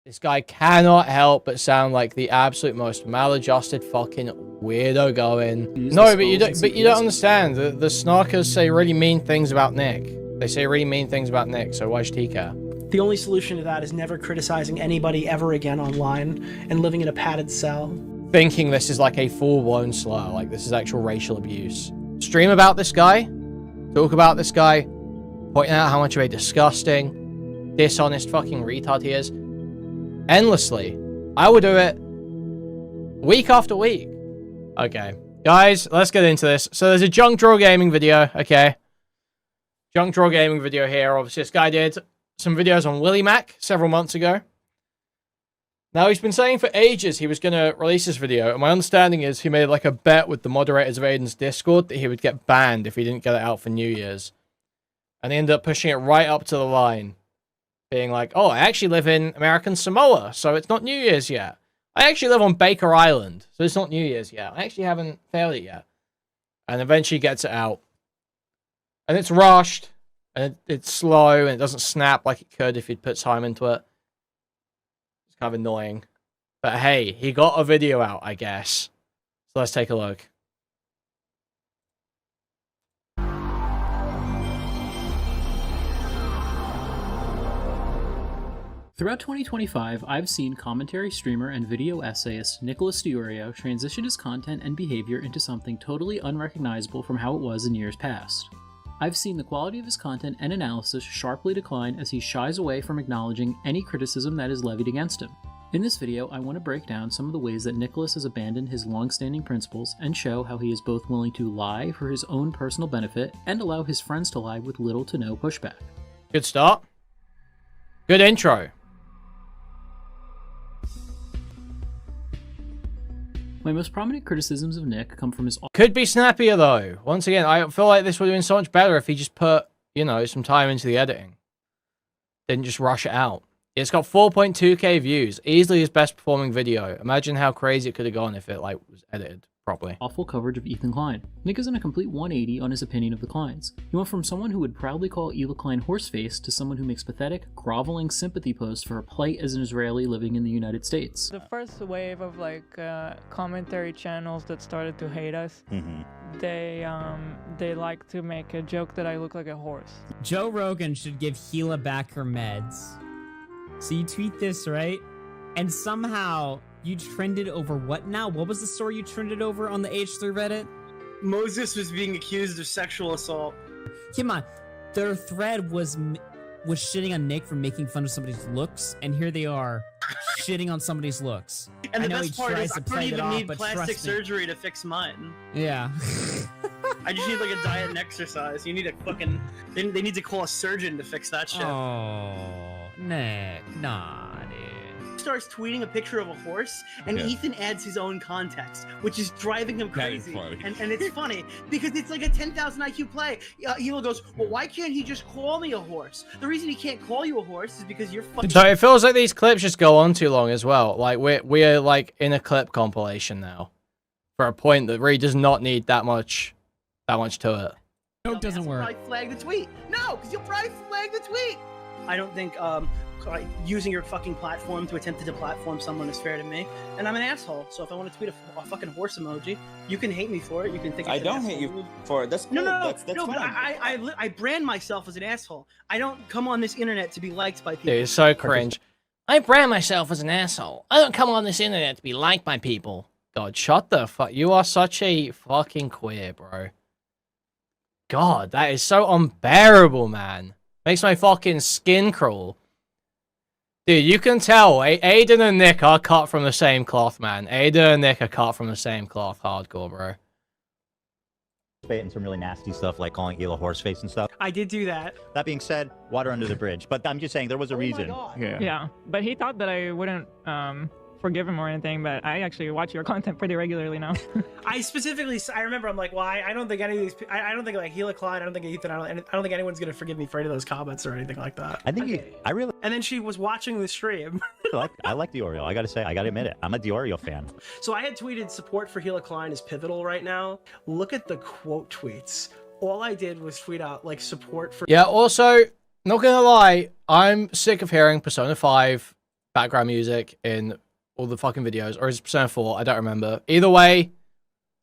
This guy cannot help but sound like the absolute most maladjusted fucking weirdo going. No, but you don't understand. The snarkers say really mean things about Nick. They say really mean things about Nick, so why should he care? The only solution to that is never criticizing anybody ever again online and living in a padded cell. Thinking this is like a full-blown slur, like this is actual racial abuse. Stream about this guy, talk about this guy, pointing out how much of a disgusting, dishonest fucking retard he is. Endlessly. I would do it week after week. Okay. Guys, let's get into this. So there's a Junkdrawergaming video, okay? Junkdrawergaming video here. Obviously, this guy did some videos on Willy Mac several months ago. Now, he's been saying for ages he was going to release this video, and my understanding is he made like a bet with the moderators of Aiden's Discord that he would get banned if he didn't get it out for New Year's. And he ended up pushing it right up to the line. Being like, oh, I actually live in American Samoa, so it's not New Year's yet. I actually live on Baker Island, so it's not New Year's yet. I actually haven't failed it yet. And eventually gets it out. And it's rushed, and it's slow, and it doesn't snap like it could if you'd put time into it. It's kind of annoying. But hey, he got a video out, I guess. So let's take a look. Throughout 2025, I've seen commentary streamer and video essayist Nicholas DeOrio transition his content and behavior into something totally unrecognizable from how it was in years past. I've seen the quality of his content and analysis sharply decline as he shies away from acknowledging any criticism that is levied against him. In this video, I want to break down some of the ways that Nicholas has abandoned his long-standing principles and show how he is both willing to lie for his own personal benefit and allow his friends to lie with little to no pushback. Good start. Good intro. My most prominent criticisms of Nick come from his... Could be snappier, though. Once again, I feel like this would have been so much better if he just put, you know, some time into the editing. Didn't just rush it out. It's got 4.2k views. Easily his best performing video. Imagine how crazy it could have gone if it, like, was edited properly. Awful coverage of Ethan Klein. Nick is in a complete 180 on his opinion of the Kleins. He went from someone who would proudly call Ela Klein horseface to someone who makes pathetic, groveling sympathy posts for her plight as an Israeli living in the United States. The first wave of like commentary channels that started to hate us, they like to make a joke that I look like a horse. Joe Rogan should give Gila back her meds. So you tweet this, right? And somehow you trended over what now? What was the story you trended over on the H3 Reddit? Moses was being accused of sexual assault. Come on. Their thread was shitting on Nick for making fun of somebody's looks, and here they are shitting on somebody's looks. And the best part is I don't even need plastic surgery to fix mine. Yeah. I just need like a diet and exercise. You need a fucking... They need to call a surgeon to fix that shit. Oh, Nick. Nah, dude. Starts tweeting a picture of a horse, and Ethan adds his own context, which is driving him crazy. And it's funny because it's like a 10,000 IQ play. Ela goes, well, why can't he just call me a horse? The reason he can't call you a horse is because you're fucking... So it feels like these clips just go on too long as well. Like we're like in a clip compilation now, for a point that really does not need that much to it. No, it doesn't work. Probably flag the tweet. No, because you'll probably flag the tweet. I don't think using your fucking platform to attempt to deplatform someone is fair to me, and I'm an asshole. So if I want to tweet a fucking horse emoji, you can hate me for it. You can think I don't hate you for it. That's cool. No. That's But I brand myself as an asshole. I don't come on this internet to be liked by people. Dude, it's so cringe. I brand myself as an asshole. I don't come on this internet to be liked by people. God, shut the fuck. You are such a fucking queer, bro. God, that is so unbearable, man. Makes my fucking skin crawl. Dude, you can tell, Aiden and Nick are cut from the same cloth, man. Aiden and Nick are cut from the same cloth, hardcore, bro. And some really nasty stuff like calling Ela horseface and stuff. I did do that. That being said, water under the bridge. But I'm just saying there was a reason. Yeah, but he thought that I wouldn't forgive him or anything, but I actually watch your content pretty regularly now. I remember I'm like, well, I don't think any of these, I don't think like Ela Klein, I don't think Ethan, I don't think anyone's gonna forgive me for any of those comments or anything like that. I think I really And then she was watching the stream. I like DeOrio. I gotta say, I gotta admit it. I'm a DeOrio fan. So I had tweeted support for Ela Klein is pivotal right now. Look at the quote tweets. All I did was tweet out like support for... Yeah, also, not gonna lie, I'm sick of hearing Persona 5 background music in all the fucking videos, or is it Persona 4? I don't remember. Either way,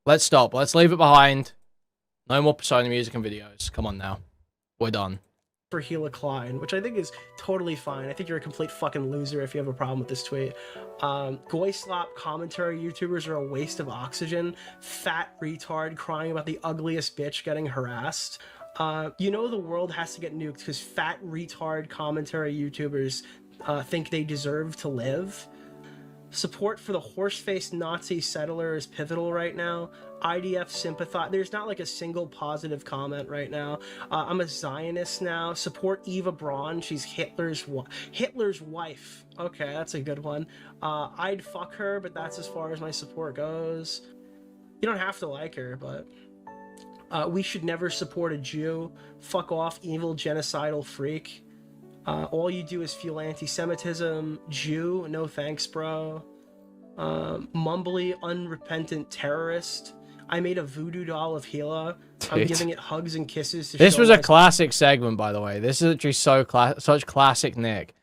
let's stop. Let's leave it behind. No more Persona music and videos. Come on now. We're done. For Gila Klein, which I think is totally fine. I think you're a complete fucking loser if you have a problem with this tweet. Goyslop commentary YouTubers are a waste of oxygen. Fat retard crying about the ugliest bitch getting harassed. You know the world has to get nuked because fat retard commentary YouTubers think they deserve to live. Support for the horse-faced Nazi settler is pivotal right now. IDF sympathize. There's not like a single positive comment right now. I'm a Zionist now. Support Eva Braun. She's Hitler's wife. Okay, that's a good one. I'd fuck her, but that's as far as my support goes. You don't have to like her, but we should never support a Jew. Fuck off, evil genocidal freak. All you do is fuel anti-Semitism. Jew, no thanks, bro. Mumbly, unrepentant terrorist. I made a voodoo doll of Gila. I'm giving it hugs and kisses. This was a classic segment, by the way. This is actually such classic Nick.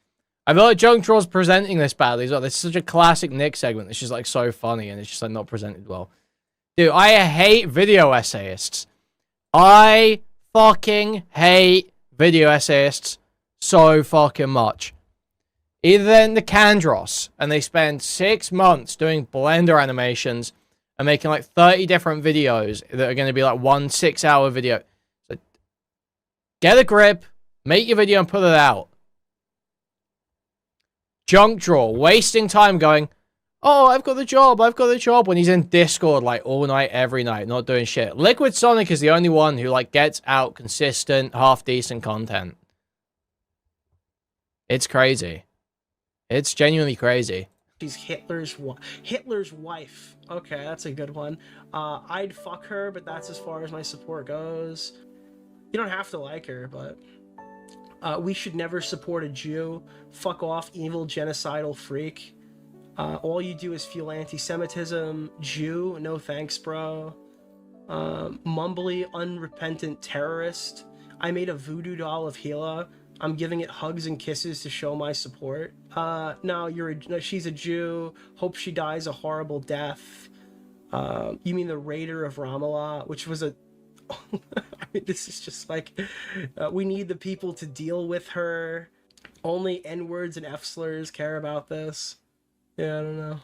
I feel like Junkdraw's presenting this badly as well. This is such a classic Nick segment. It's just like so funny and it's just like not presented well. Dude, I hate video essayists. I fucking hate video essayists so fucking much. Either they're in the Candros and they spend 6 months doing Blender animations and making like 30 different videos that are going to be like 1 6-hour video. So get a grip, make your video and put it out. Junkdraw, wasting time going, oh, I've got the job, when he's in Discord like all night, every night, not doing shit. Liquid Sonic is the only one who like gets out consistent, half-decent content. It's crazy. It's genuinely crazy. She's Hitler's wife. Okay, that's a good one. I'd fuck her, but that's as far as my support goes. You don't have to like her, but we should never support a Jew. Fuck off, evil genocidal freak. All you do is fuel anti-Semitism. Jew, no thanks, bro. Mumbly, unrepentant terrorist. I made a voodoo doll of Gila. I'm giving it hugs and kisses to show my support. No, she's a Jew. Hope she dies a horrible death. You mean the Raider of Ramallah, which was a... I mean, this is just like... we need the people to deal with her. Only N-words and F-slurs care about this. Yeah, I don't know.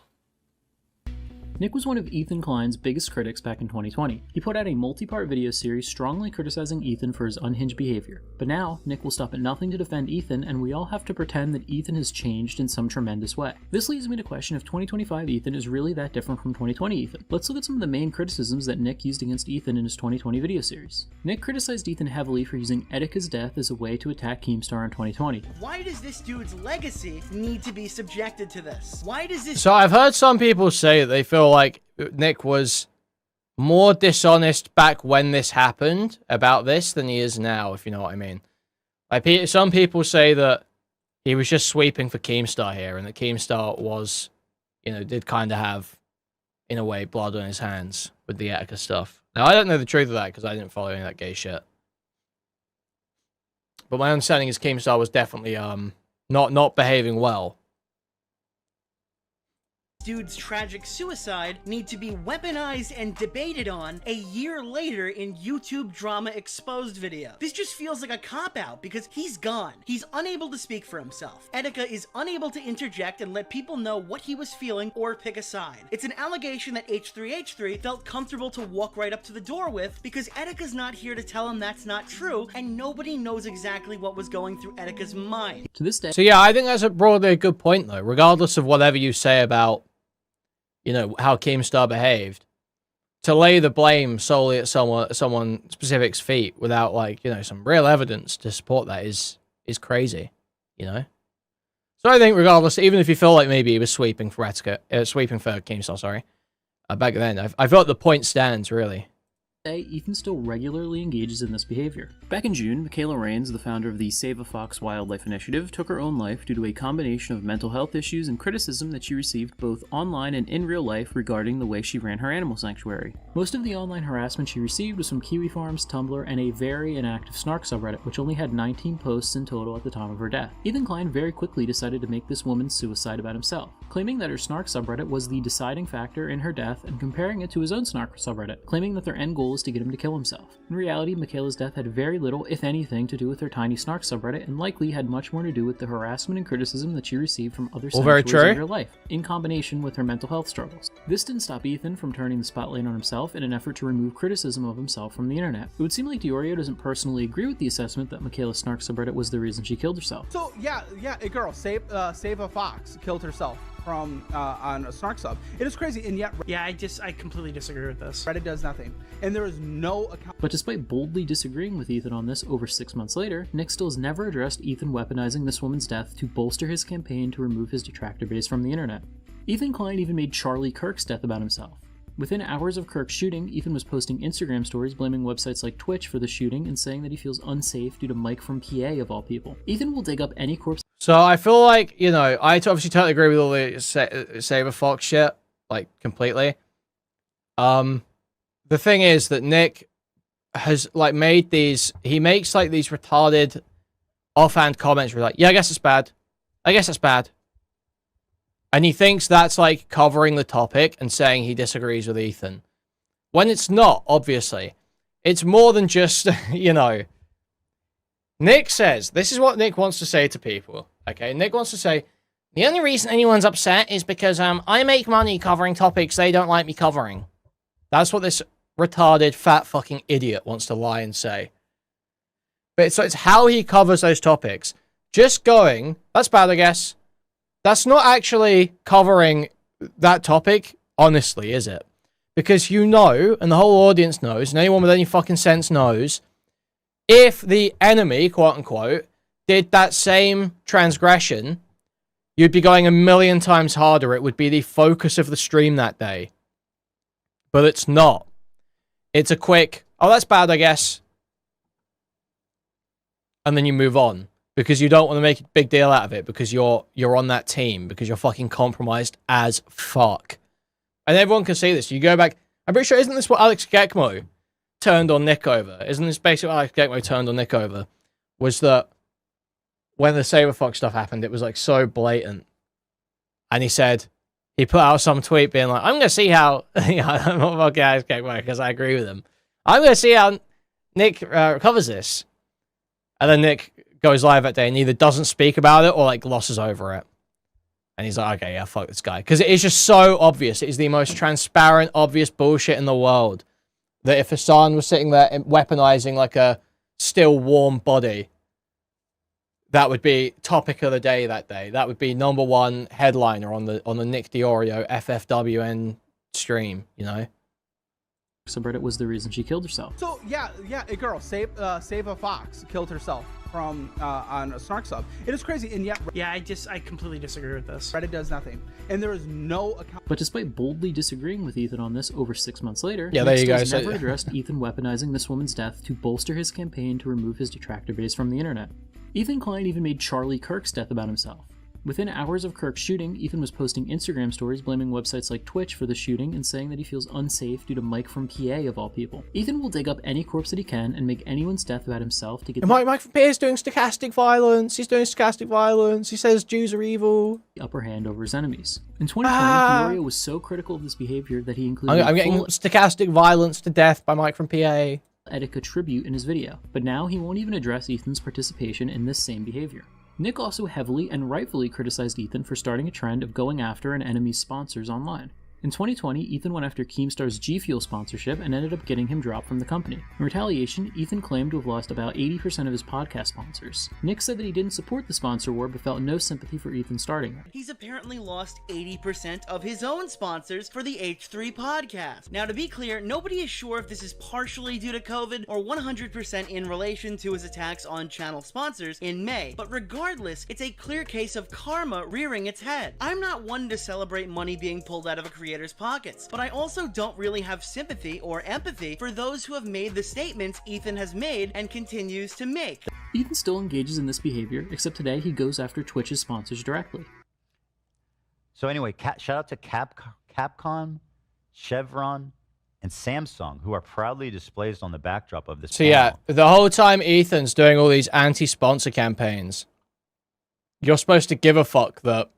Nick was one of Ethan Klein's biggest critics back in 2020. He put out a multi-part video series strongly criticizing Ethan for his unhinged behavior. But now, Nick will stop at nothing to defend Ethan, and we all have to pretend that Ethan has changed in some tremendous way. This leads me to question if 2025 Ethan is really that different from 2020 Ethan. Let's look at some of the main criticisms that Nick used against Ethan in his 2020 video series. Nick criticized Ethan heavily for using Etika's death as a way to attack Keemstar in 2020. Why does this dude's legacy need to be subjected to this? Why does this... So I've heard some people say that they feel like Nick was more dishonest back when this happened about this than he is now, if you know what I mean. Like, some people say that he was just sweeping for Keemstar here, and that Keemstar was, you know, did kind of have, in a way, blood on his hands with the Etika stuff. Now, I don't know the truth of that because I didn't follow any of that gay shit. But my understanding is Keemstar was definitely not behaving well. Dude's tragic suicide need to be weaponized and debated on a year later in YouTube Drama Exposed video. This just feels like a cop-out because he's gone. He's unable to speak for himself. Etika is unable to interject and let people know what he was feeling or pick a side. It's an allegation that H3H3 felt comfortable to walk right up to the door with because Etika's not here to tell him that's not true, and nobody knows exactly what was going through Etika's mind. To this day. So yeah, I think that's broadly a good point though, regardless of whatever you say about, you know, how Keemstar behaved. To lay the blame solely at someone specific's feet without, like, you know, some real evidence to support that is crazy, you know? So I think regardless, even if you feel like maybe he was sweeping for Keemstar, sorry, back then, I felt the point stands, really. Today, Ethan still regularly engages in this behavior. Back in June, Michaela Rains, the founder of the Save a Fox Wildlife Initiative, took her own life due to a combination of mental health issues and criticism that she received both online and in real life regarding the way she ran her animal sanctuary. Most of the online harassment she received was from Kiwi Farms, Tumblr, and a very inactive Snark subreddit, which only had 19 posts in total at the time of her death. Ethan Klein very quickly decided to make this woman's suicide about himself, claiming that her Snark subreddit was the deciding factor in her death and comparing it to his own Snark subreddit, claiming that their end goal is to get him to kill himself. In reality, Michaela's death had very little, if anything, to do with her tiny Snark subreddit, and likely had much more to do with the harassment and criticism that she received from other sanctuaries in her life, in combination with her mental health struggles. This didn't stop Ethan from turning the spotlight on himself in an effort to remove criticism of himself from the internet. It would seem like DeOrio doesn't personally agree with the assessment that Michaela's Snark subreddit was the reason she killed herself. So yeah, a girl, Save a Fox, killed herself from on a Snark sub. It is crazy, and yet yeah, I completely disagree with this. Reddit does nothing, and there is no account. But despite boldly disagreeing with Ethan on this over 6 months later, Nick still has never addressed Ethan weaponizing this woman's death to bolster his campaign to remove his detractor base from the internet. Ethan Klein even made Charlie Kirk's death about himself. Within hours of Kirk's shooting, Ethan was posting Instagram stories blaming websites like Twitch for the shooting and saying that he feels unsafe due to Mike from PA of all people. Ethan will dig up any corpse. So I feel like, you know, I obviously totally agree with all the Saber Fox shit, like, completely. The thing is that Nick has, like, made these, he makes, like, these retarded offhand comments where, like, yeah, I guess it's bad. I guess it's bad. And he thinks that's, like, covering the topic and saying he disagrees with Ethan. When it's not, obviously. It's more than just, you know... Nick says, this is what Nick wants to say to people, okay? Nick wants to say, the only reason anyone's upset is because, I make money covering topics they don't like me covering. That's what this retarded, fat fucking idiot wants to lie and say. But it's how he covers those topics. Just going, that's bad, I guess. That's not actually covering that topic, honestly, is it? Because you know, and the whole audience knows, and anyone with any fucking sense knows, if the enemy, quote-unquote, did that same transgression, you'd be going a million times harder. It would be the focus of the stream that day. But it's not. It's a quick, oh, that's bad, I guess. And then you move on. Because you don't want to make a big deal out of it. Because you're on that team. Because you're fucking compromised as fuck. And everyone can see this. You go back, I'm pretty sure, isn't this what Alex Gekmo turned on Nick over? Isn't this basically what Alex Gekmo turned on Nick over? Was that when the Saber Fox stuff happened, it was like so blatant. And he said, he put out some tweet being like, I'm going to see how, I'm not fucking Alex Gekmo because I agree with him. I'm going to see how Nick covers this. And then Nick goes live that day and either doesn't speak about it or like glosses over it. And he's like, okay, yeah, fuck this guy. Because it is just so obvious. It is the most transparent, obvious bullshit in the world. That if Hassan was sitting there weaponizing like a still warm body, that would be topic of the day that day. That would be #1 headliner on the Nick DeOrio FFWN stream, you know? Subreddit was the reason she killed herself. So yeah, a girl, Save a Fox, killed herself from on a Snark sub. It is crazy, and yet yeah, I completely disagree with this. Reddit does nothing, and there is no account. But despite boldly disagreeing with Ethan on this over 6 months later, yeah, there you go. Never addressed Ethan weaponizing this woman's death to bolster his campaign to remove his detractor base from the internet. Ethan Klein even made Charlie Kirk's death about himself. Within hours of Kirk's shooting, Ethan was posting Instagram stories blaming websites like Twitch for the shooting and saying that he feels unsafe due to Mike from PA of all people. Ethan will dig up any corpse that he can and make anyone's death about himself to get Mike from PA is doing stochastic violence. He's doing stochastic violence. He says Jews are evil. The upper hand over his enemies. In 2020, DeOrio was so critical of this behavior that he included I'm getting stochastic violence to death by Mike from PA. Etika tribute in his video, but now he won't even address Ethan's participation in this same behavior. Nick also heavily and rightfully criticized Ethan for starting a trend of going after an enemy's sponsors online. In 2020, Ethan went after Keemstar's G Fuel sponsorship and ended up getting him dropped from the company. In retaliation, Ethan claimed to have lost about 80% of his podcast sponsors. Nick said that he didn't support the sponsor war but felt no sympathy for Ethan starting it. He's apparently lost 80% of his own sponsors for the H3 podcast. Now, to be clear, nobody is sure if this is partially due to COVID or 100% in relation to his attacks on channel sponsors in May. But regardless, it's a clear case of karma rearing its head. I'm not one to celebrate money being pulled out of a creator's pockets, but I also don't really have sympathy or empathy for those who have made the statements Ethan has made and continues to make. Ethan still engages in this behavior, except today he goes after Twitch's sponsors directly. So anyway, shout out to Capcom, Chevron, and Samsung, who are proudly displayed on the backdrop of this So panel. yeah, the whole time Ethan's doing all these anti-sponsor campaigns, you're supposed to give a fuck that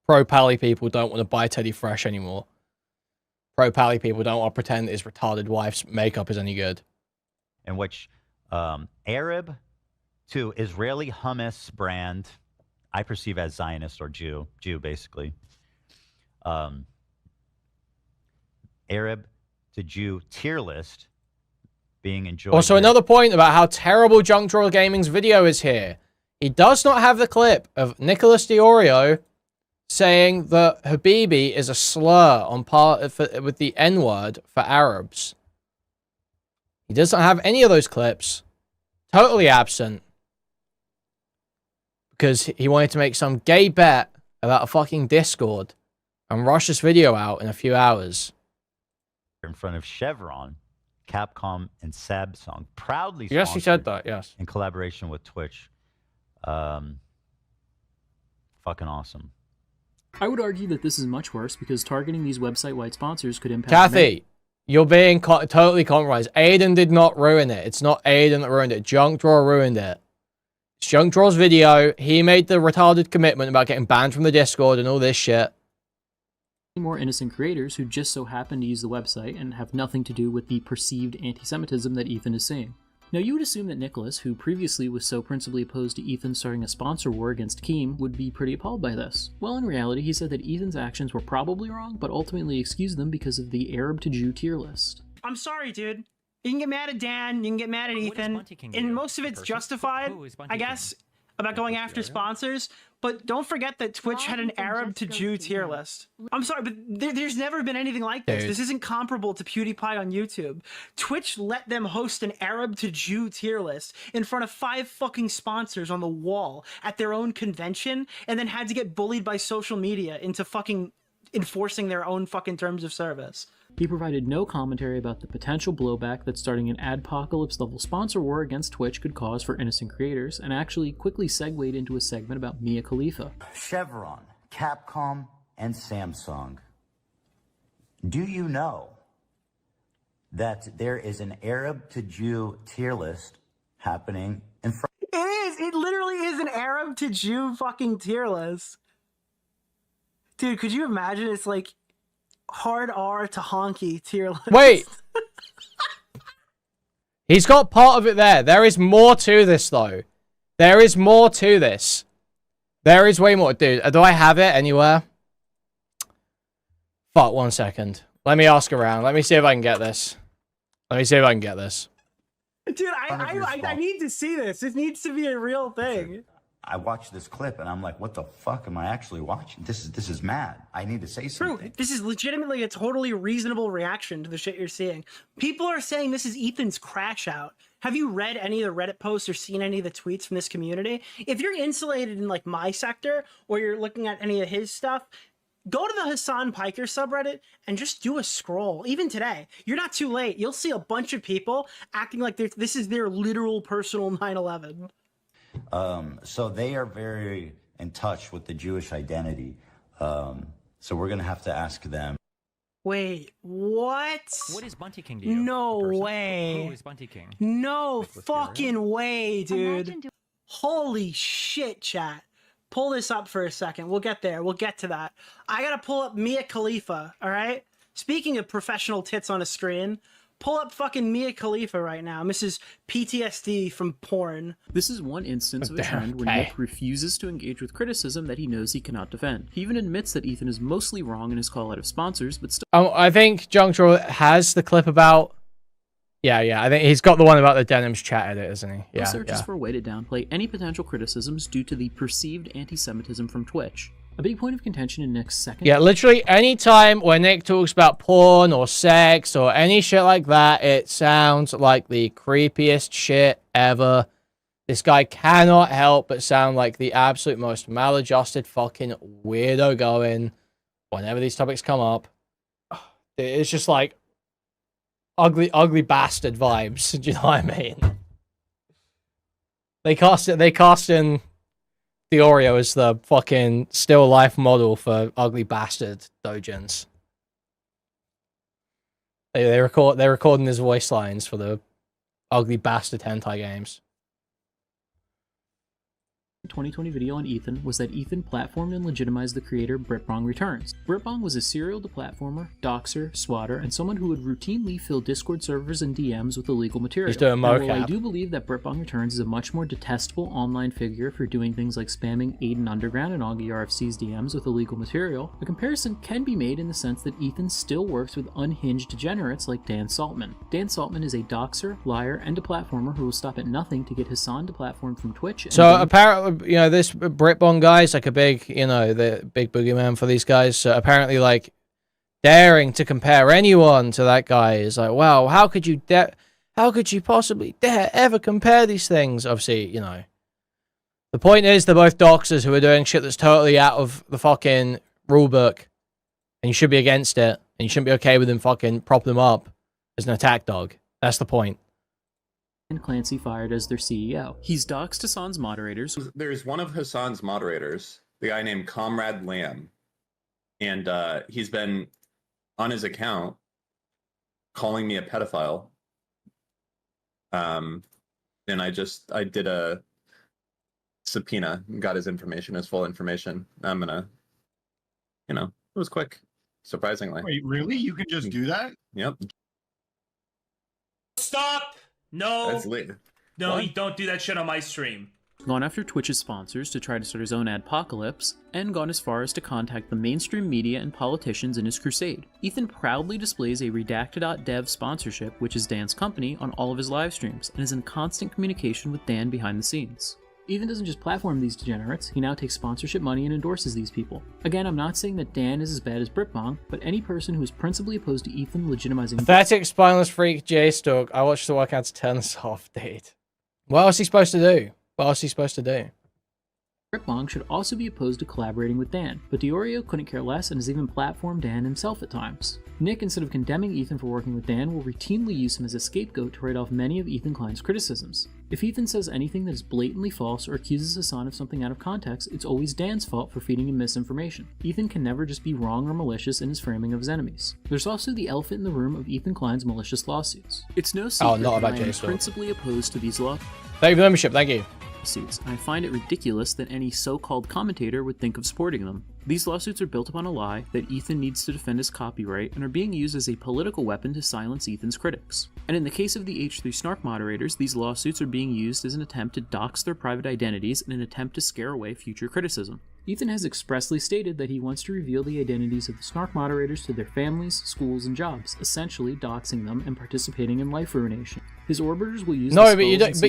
pro-Pally people don't want to buy Teddy Fresh anymore. Pro-Pally people don't want to pretend that his retarded wife's makeup is any good. In which Arab to Israeli hummus brand, I perceive as Zionist or Jew basically. Arab to Jew tier list being enjoyed. Also, another point about how terrible Junkdrawergaming's video is here. He does not have the clip of Nicholas DeOrio saying that Habibi is a slur on with the N-word for Arabs. He does not have any of those clips. Totally absent. Because he wanted to make some gay bet about a fucking Discord and rush this video out in a few hours. In front of Chevron, Capcom, and Samsung, proudly Yes, he said that, yes. in collaboration with Twitch. Fucking awesome. I would argue that this is much worse because targeting these website-wide sponsors could impact... Kathy, you're being totally compromised. Aiden did not ruin it. It's not Aiden that ruined it. Junkdrawer ruined it. It's Junkdrawer's video. He made the retarded commitment about getting banned from the Discord and all this shit. more innocent creators who just so happen to use the website and have nothing to do with the perceived anti-Semitism that Ethan is saying. Now, you would assume that Nicholas, who previously was so principally opposed to Ethan starting a sponsor war against Keem, would be pretty appalled by this. Well, in reality, he said that Ethan's actions were probably wrong, but ultimately excused them because of the Arab to Jew tier list. I'm sorry, dude. You can get mad at Dan, you can get mad at Ethan, and most of it's justified, I guess, about going after sponsors, but don't forget that Twitch had an Arab to Jew tier list. I'm sorry, but there's never been anything like this. This isn't comparable to PewDiePie on YouTube. Twitch let them host an Arab to Jew tier list in front of 5 fucking sponsors on the wall at their own convention, and then had to get bullied by social media into fucking enforcing their own fucking terms of service. He provided no commentary about the potential blowback that starting an adpocalypse-level sponsor war against Twitch could cause for innocent creators, and actually quickly segued into a segment about Mia Khalifa. Chevron, Capcom, and Samsung. Do you know that there is an Arab to Jew tier list happening in front? It is! It literally is an Arab to Jew fucking tier list. Dude, could you imagine? It's like hard R to honky tier list. Wait! He's got part of it there. There is more to this, though. There is more to this. There is way more. Dude, do I have it anywhere? Fuck, 1 second. Let me ask around. Let me see if I can get this. Let me see if I can get this. Dude, I need to see this. This needs to be a real thing. I watched this clip and I'm like, what the fuck am I actually watching? This is mad. I need to say something. True. This is legitimately a totally reasonable reaction to the shit you're seeing. People are saying this is Ethan's crash out. Have you read any of the Reddit posts or seen any of the tweets from this community? If you're insulated in like my sector or you're looking at any of his stuff, go to the Hassan Piker subreddit and just do a scroll. Even today, you're not too late. You'll see a bunch of people acting like this is their literal personal 9/11. So they are very in touch with the Jewish identity. So we're going to have to ask them. Wait, what? What is Bunty King to you? No way. Who is Bunty King? No fucking way, dude. Holy shit, chat. Pull this up for a second. We'll get there. We'll get to that. I gotta pull up Mia Khalifa, all right? Speaking of professional tits on a screen, pull up fucking Mia Khalifa right now. Mrs. PTSD from porn. This is one instance of a trend when Nick refuses to engage with criticism that he knows he cannot defend. He even admits that Ethan is mostly wrong in his call out of sponsors, but still... I think Junkdrawer has the clip about... Yeah, I think he's got the one about the Denims chat edit, isn't he? Yeah, searches for a way to downplay any potential criticisms due to the perceived anti-Semitism from Twitch. A big point of contention in Nick's second... Yeah, literally any time when Nick talks about porn or sex or any shit like that, it sounds like the creepiest shit ever. This guy cannot help but sound like the absolute most maladjusted fucking weirdo going whenever these topics come up. It's just like ugly bastard vibes. Do you know what I mean? They cast in DeOrio is the fucking still life model for ugly bastard dojins. They're recording his voice lines for the ugly bastard hentai games. 2020 video on Ethan was that Ethan platformed and legitimized the creator Britbong Returns. Britbong was a serial deplatformer, doxer, swatter, and someone who would routinely fill Discord servers and DMs with illegal material. He's doing Now, mocap. while I do believe that Britbong Returns is a much more detestable online figure for doing things like spamming Aiden Underground and Augie RFC's DMs with illegal material, a comparison can be made in the sense that Ethan still works with unhinged degenerates like Dan Saltman. Dan Saltman is a doxer, liar, and deplatformer who will stop at nothing to get Hassan deplatformed from Twitch. And So apparently, you know, this Britbong guy is like a big, you know, the big boogeyman for these guys. So apparently, like, daring to compare anyone to that guy is like, wow, how could you possibly dare ever compare these things? Obviously, you know, the point is they're both doxers who are doing shit that's totally out of the fucking rule book, and you should be against it, and you shouldn't be okay with them fucking propping them up as an attack dog. That's the point. and Clancy fired as their CEO. He's doxed Hassan's moderators. There's one of Hassan's moderators, the guy named Comrade Lamb, and he's been on his account calling me a pedophile. And I did a subpoena and got his information, his full information. I'm gonna, it was quick, surprisingly. Wait, really? You can just do that? Yep. Stop! No. That's lit. No, What? you don't do that shit on my stream. Gone after Twitch's sponsors to try to start his own adpocalypse, and gone as far as to contact the mainstream media and politicians in his crusade. Ethan proudly displays a Redacted.dev sponsorship, which is Dan's company, on all of his live streams, and is in constant communication with Dan behind the scenes. Ethan doesn't just platform these degenerates, he now takes sponsorship money and endorses these people. Again, I'm not saying that Dan is as bad as Britbong, but any person who is principally opposed to Ethan legitimizing— Pathetic, spineless freak, J-Stock. I watched the workout to turn this off, dude. What else is he supposed to do? What else is he supposed to do? Britbong should also be opposed to collaborating with Dan, but DeOrio couldn't care less and has even platformed Dan himself at times. Nick, instead of condemning Ethan for working with Dan, will routinely use him as a scapegoat to write off many of Ethan Klein's criticisms. If Ethan says anything that is blatantly false or accuses Hassan of something out of context, it's always Dan's fault for feeding him misinformation. Ethan can never just be wrong or malicious in his framing of his enemies. There's also the elephant in the room of Ethan Klein's malicious lawsuits. It's no secret not about that I am J-Stock. principally opposed to these lawsuits. Thank you for the membership, thank you. I find it ridiculous that any so-called commentator would think of supporting them. These lawsuits are built upon a lie that Ethan needs to defend his copyright and are being used as a political weapon to silence Ethan's critics. And in the case of the H3 Snark moderators, these lawsuits are being used as an attempt to dox their private identities in an attempt to scare away future criticism. Ethan has expressly stated that he wants to reveal the identities of the Snark moderators to their families, schools, and jobs, essentially doxing them and participating in life ruination. His orbiters will use— No, but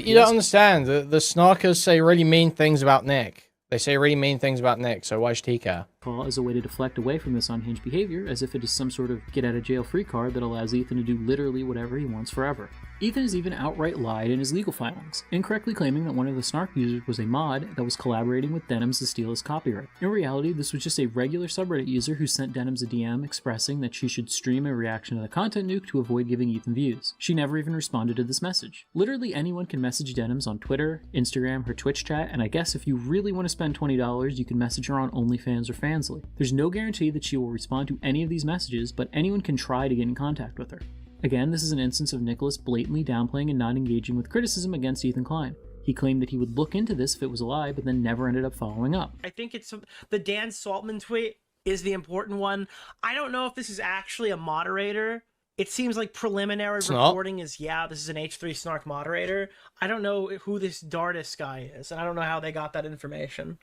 you don't understand. The snarkers say really mean things about Nick. They say really mean things about Nick, so why should he care? As a way to deflect away from this unhinged behavior, as if it is some sort of get-out-of-jail-free card that allows Ethan to do literally whatever he wants forever. Ethan has even outright lied in his legal filings, incorrectly claiming that one of the Snark users was a mod that was collaborating with Denims to steal his copyright. In reality, this was just a regular subreddit user who sent Denims a DM expressing that she should stream a reaction to the content nuke to avoid giving Ethan views. She never even responded to this message. Literally anyone can message Denims on Twitter, Instagram, her Twitch chat, and I guess if you really want to spend $20, you can message her on OnlyFans or Fansly. There's no guarantee that she will respond to any of these messages, but anyone can try to get in contact with her. Again, this is an instance of Nicholas blatantly downplaying and not engaging with criticism against Ethan Klein. He claimed that he would look into this if it was a lie, but then never ended up following up. I think it's the Dan Saltman tweet is the important one. I don't know if this is actually a moderator. It seems like preliminary reporting is, yeah, this is an H3 Snark moderator. I don't know who this Dardis guy is, and I don't know how they got that information.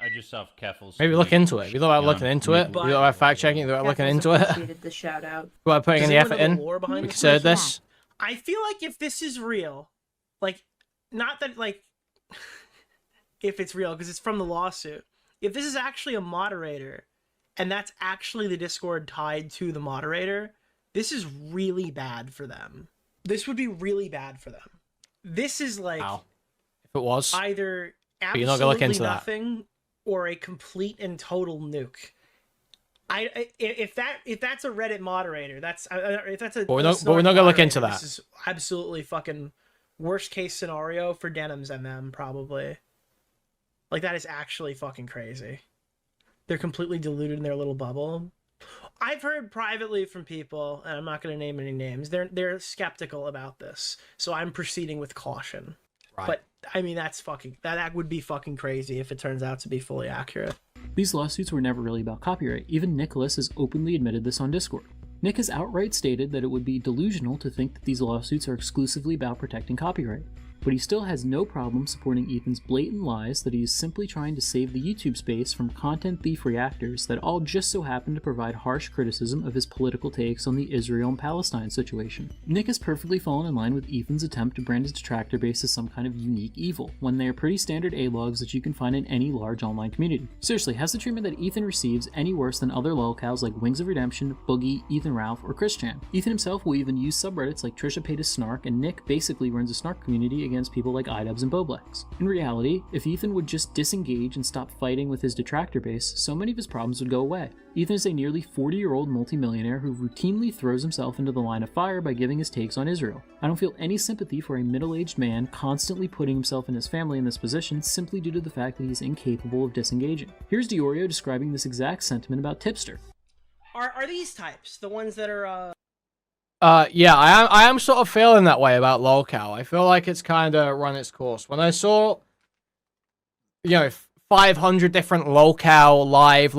I just saw Keffels. Maybe look into it. You thought about looking into it? You thought about fact checking? You thought about looking into it? The shout out. About putting any effort in? We considered this? I feel like if this is real, like, not that, like, if it's real, because it's from the lawsuit. If this is actually a moderator, and that's actually the Discord tied to the moderator, this is really bad for them. This would be really bad for them. This is like... Wow. If it was? Either but you're not gonna look into nothing or a complete and total nuke. If that's a Reddit moderator, that's if that's a. But we're not gonna look into that. This is absolutely fucking worst case scenario for Denims and them probably. Like that is actually fucking crazy. They're completely deluded in their little bubble. I've heard privately from people, and I'm not going to name any names. They're skeptical about this, so I'm proceeding with caution. Right. But I mean, that would be fucking crazy if it turns out to be fully accurate. These lawsuits were never really about copyright. Even Nicholas has openly admitted this on Discord. Nick has outright stated that it would be delusional to think that these lawsuits are exclusively about protecting copyright. But he still has no problem supporting Ethan's blatant lies that he is simply trying to save the YouTube space from content thief reactors that all just so happen to provide harsh criticism of his political takes on the Israel and Palestine situation. Nick has perfectly fallen in line with Ethan's attempt to brand his detractor base as some kind of unique evil, when they are pretty standard A-logs that you can find in any large online community. Seriously, has the treatment that Ethan receives any worse than other lolcows like Wings of Redemption, Boogie, Ethan Ralph, or Christian? Ethan himself will even use subreddits like Trisha Paytas Snark, and Nick basically runs a snark community against people like iDubbbz and Boblex. In reality, if Ethan would just disengage and stop fighting with his detractor base, so many of his problems would go away. Ethan is a nearly 40-year-old multimillionaire who routinely throws himself into the line of fire by giving his takes on Israel. I don't feel any sympathy for a middle-aged man constantly putting himself and his family in this position simply due to the fact that he's incapable of disengaging. Here's DeOrio describing this exact sentiment about Tipster. Are these types the ones that are yeah, I am sort of feeling that way about lolcow. I feel like it's kind of run its course. When I saw, 500 different lolcow live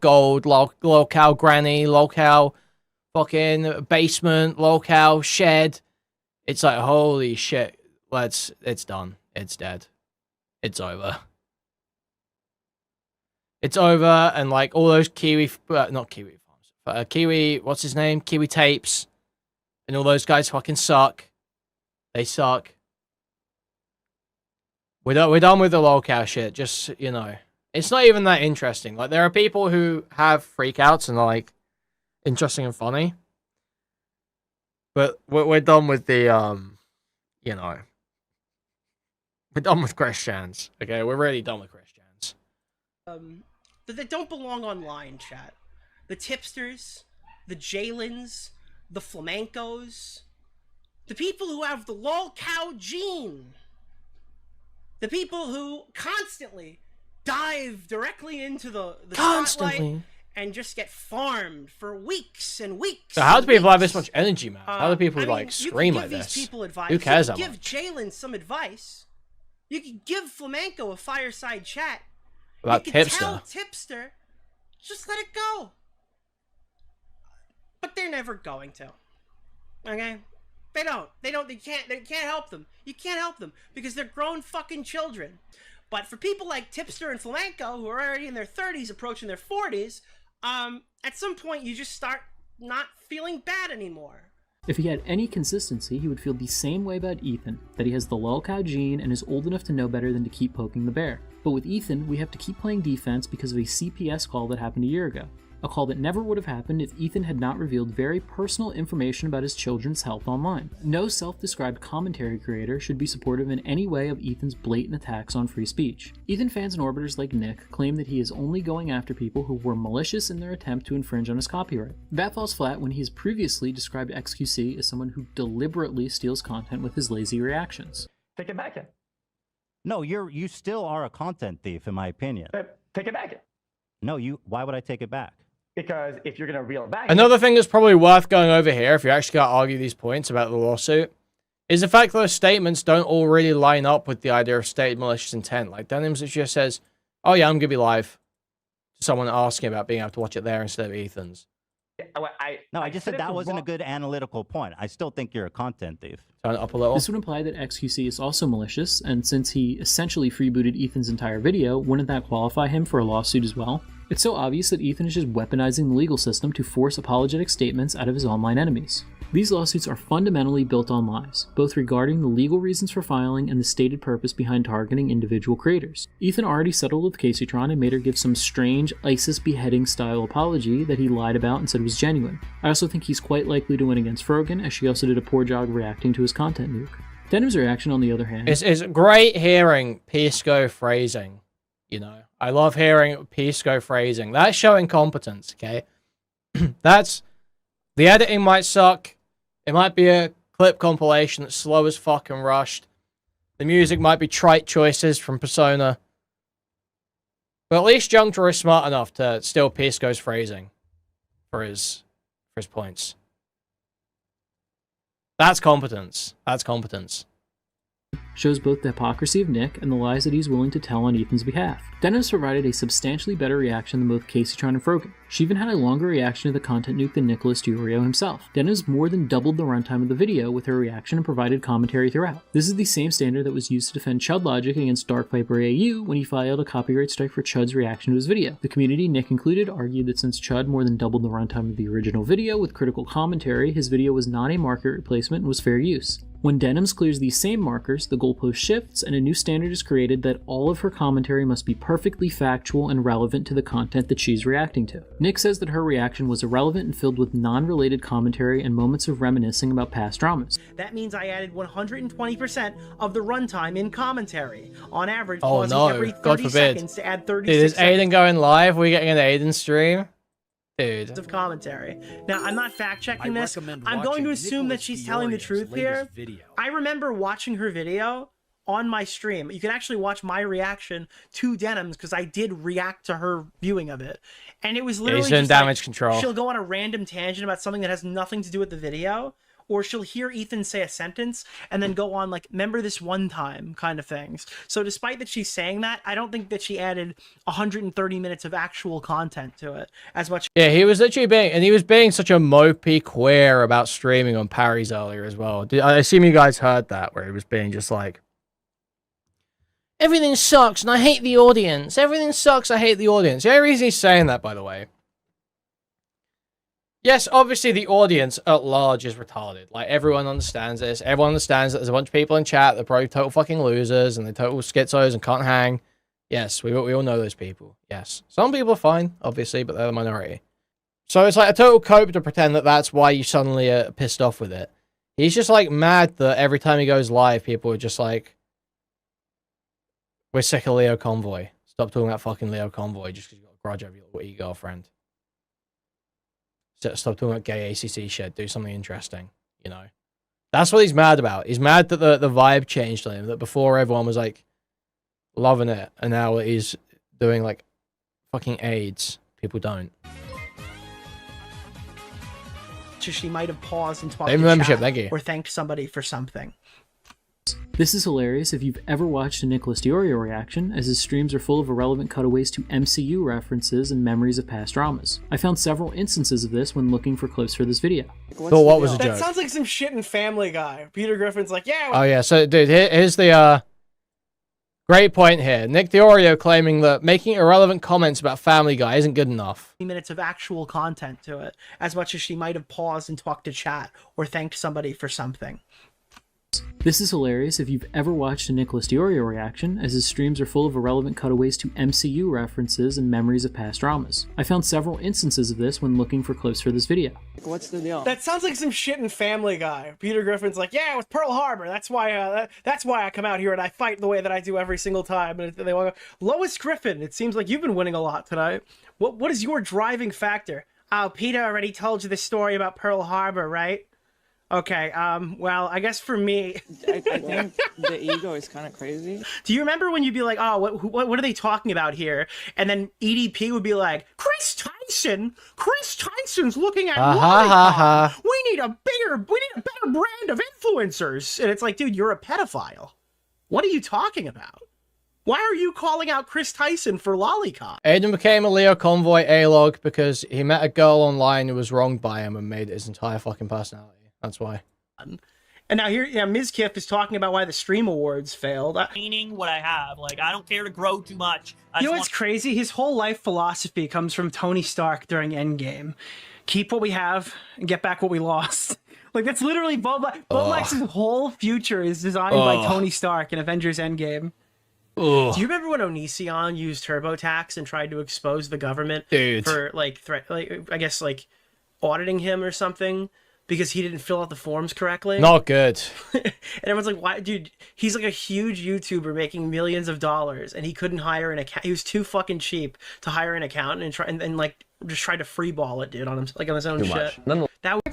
gold, lolcow granny, lolcow fucking basement, lolcow shed, it's like, holy shit, it's done. It's dead. It's over. It's over, and like all those not Kiwi, Kiwi, what's his name? Kiwi Tapes. And all those guys fucking suck. They suck. We're done with the lolcow shit. Just, it's not even that interesting. Like, there are people who have freakouts and are, like, interesting and funny. But we're done with the, we're done with Christians. Okay, we're really done with Christians. that don't belong online, chat. The tipsters, the Jalens, the flamencos, the people who have the lolcow gene, the people who constantly dive directly into the spotlight and just get farmed for weeks and weeks. So how do people have this much energy, man? How do people scream like this? Who cares? You can give Jalen some advice. You can give flamenco a fireside chat. About you can tipster. tell tipster, just let it go. But they're never going to. Okay? They can't help them. You can't help them because they're grown fucking children. But for people like Tipster and Flamenco, who are already in their 30s, approaching their 40s, at some point you just start not feeling bad anymore. If he had any consistency, he would feel the same way about Ethan, that he has the lolcow gene and is old enough to know better than to keep poking the bear. But with Ethan, we have to keep playing defense because of a CPS call that happened a year ago. A call that never would have happened if Ethan had not revealed very personal information about his children's health online. No self-described commentary creator should be supportive in any way of Ethan's blatant attacks on free speech. Ethan fans and orbiters like Nick claim that he is only going after people who were malicious in their attempt to infringe on his copyright. That falls flat when he has previously described XQC as someone who deliberately steals content with his lazy reactions. Take it back in. No, you still are a content thief, in my opinion. Take it back in. No, why would I take it back? Because if you're going to reel it back... Another thing that's probably worth going over here, if you actually got to argue these points about the lawsuit, is the fact that those statements don't all really line up with the idea of stated malicious intent. Like, Denims just says, oh yeah, I'm going to be live. Someone asking about being able to watch it there instead of Ethan's. I just said that wasn't a good analytical point. I still think you're a content thief. Turn it up a little. This would imply that XQC is also malicious, and since he essentially freebooted Ethan's entire video, wouldn't that qualify him for a lawsuit as well? It's so obvious that Ethan is just weaponizing the legal system to force apologetic statements out of his online enemies. These lawsuits are fundamentally built on lies, both regarding the legal reasons for filing and the stated purpose behind targeting individual creators. Ethan already settled with Caseytron and made her give some strange ISIS beheading style apology that he lied about and said was genuine. I also think he's quite likely to win against Frogan, as she also did a poor job reacting to his content nuke. Denim's reaction, on the other hand... It's great hearing Pisco phrasing, I love hearing Pisco phrasing. That's showing competence, okay? The editing might suck. It might be a clip compilation that's slow as fuck and rushed. The music might be trite choices from Persona. But at least Junkdrawer is smart enough to steal Pisco's phrasing. for his points. That's competence. That's competence. Shows both the hypocrisy of Nick and the lies that he's willing to tell on Ethan's behalf. Dennis provided a substantially better reaction than both Caseytron and Frogan. She even had a longer reaction to the content nuke than Nicholas DeOrio himself. Dennis more than doubled the runtime of the video with her reaction and provided commentary throughout. This is the same standard that was used to defend Chud Logic against Dark Viper AU when he filed a copyright strike for Chud's reaction to his video. The community, Nick included, argued that since Chud more than doubled the runtime of the original video with critical commentary, his video was not a market replacement and was fair use. When Denims clears these same markers, the goalpost shifts and a new standard is created that all of her commentary must be perfectly factual and relevant to the content that she's reacting to. Nick says that her reaction was irrelevant and filled with non-related commentary and moments of reminiscing about past dramas. That means I added 120% of the runtime in commentary, on average, Oh pausing no, every 30 God forbid. seconds to add 36 Dude, is seconds Aiden going live? Are we getting an Aiden stream? Dude. of commentary. Now, I'm not fact-checking this. I'm going to assume that she's telling the truth here. I remember watching her video on my stream. You can actually watch my reaction to Denims because I did react to her viewing of it. And it was literally he's doing just damage like, control. she'll go on a random tangent about something that has nothing to do with the video, or she'll hear Ethan say a sentence and then go on like, remember this one time kind of things. So despite that she's saying that, I don't think that she added 130 minutes of actual content to it as much. Yeah, he was literally being such a mopey queer about streaming on Parry's earlier as well. I assume you guys heard that, where he was being just like, everything sucks and I hate the audience. Everything sucks, I hate the audience. The only reason he's saying that, by the way, yes, obviously the audience at large is retarded. Like, everyone understands this. Everyone understands that there's a bunch of people in chat that are probably total fucking losers and they're total schizos and can't hang. Yes, we all know those people. Yes. Some people are fine, obviously, but they're the minority. So it's like a total cope to pretend that that's why you suddenly are pissed off with it. He's just, like, mad that every time he goes live, people are just like, we're sick of Leo Convoy. Stop talking about fucking Leo Convoy just because you got a grudge over your girlfriend. Stop talking about gay ACC shit. Do something interesting, you know. That's what he's mad about. He's mad that the vibe changed on him. That before everyone was like loving it, and now he's doing like fucking AIDS. People don't. She might have paused and talked Name to membership, chat thank you. or thanked somebody for something. This is hilarious if you've ever watched a Nicholas DeOrio reaction, as his streams are full of irrelevant cutaways to MCU references and memories of past dramas. I found several instances of this when looking for clips for this video. So what was the joke? That sounds like some shit in Family Guy. Peter Griffin's like, yeah. Oh yeah, so dude, here's the great point here. Nick DeOrio claiming that making irrelevant comments about Family Guy isn't good enough. Minutes of actual content to it, as much as she might have paused and talked to chat or thanked somebody for something. This is hilarious if you've ever watched a Nicholas DeOrio reaction, as his streams are full of irrelevant cutaways to MCU references and memories of past dramas. I found several instances of this when looking for clips for this video. What's the deal? That sounds like some shit in Family Guy. Peter Griffin's like, yeah, it was Pearl Harbor. That's why I come out here and I fight the way that I do every single time. And they want to go, Lois Griffin, it seems like you've been winning a lot tonight. What is your driving factor? Oh, Peter already told you the story about Pearl Harbor, right? Okay, well, I guess for me... I think the ego is kind of crazy. Do you remember when you'd be like, oh, what are they talking about here? And then EDP would be like, Chris Tyson's looking at Lollipop. We need a better brand of influencers. And it's like, dude, you're a pedophile. What are you talking about? Why are you calling out Chris Tyson for Lollipop? Aiden became a Leo Convoy A-log because he met a girl online who was wronged by him and made it his entire fucking personality. That's why. And now here, Ms. Kiff is talking about why the Stream Awards failed. Meaning what I have. Like, I don't care to grow too much. You know what's crazy? His whole life philosophy comes from Tony Stark during Endgame. Keep what we have and get back what we lost. Like, that's literally Black's whole future is designed by Tony Stark in Avengers Endgame. Do you remember when Onision used TurboTax and tried to expose the government for auditing him or something because he didn't fill out the forms correctly? Not good. And everyone's like, "Why, dude? He's like a huge YouTuber making millions of dollars, and he couldn't hire an account. He was too fucking cheap to hire an accountant and just tried to freeball it, dude, on him on his own shit."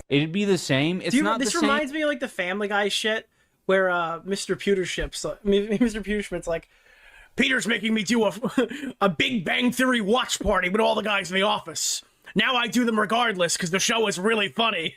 It'd be the same. It's not the same. This reminds me of like the Family Guy shit where Mr. Pewterschmidt's like, Peter's making me do a Big Bang Theory watch party with all the guys in the office. Now I do them regardless because the show is really funny.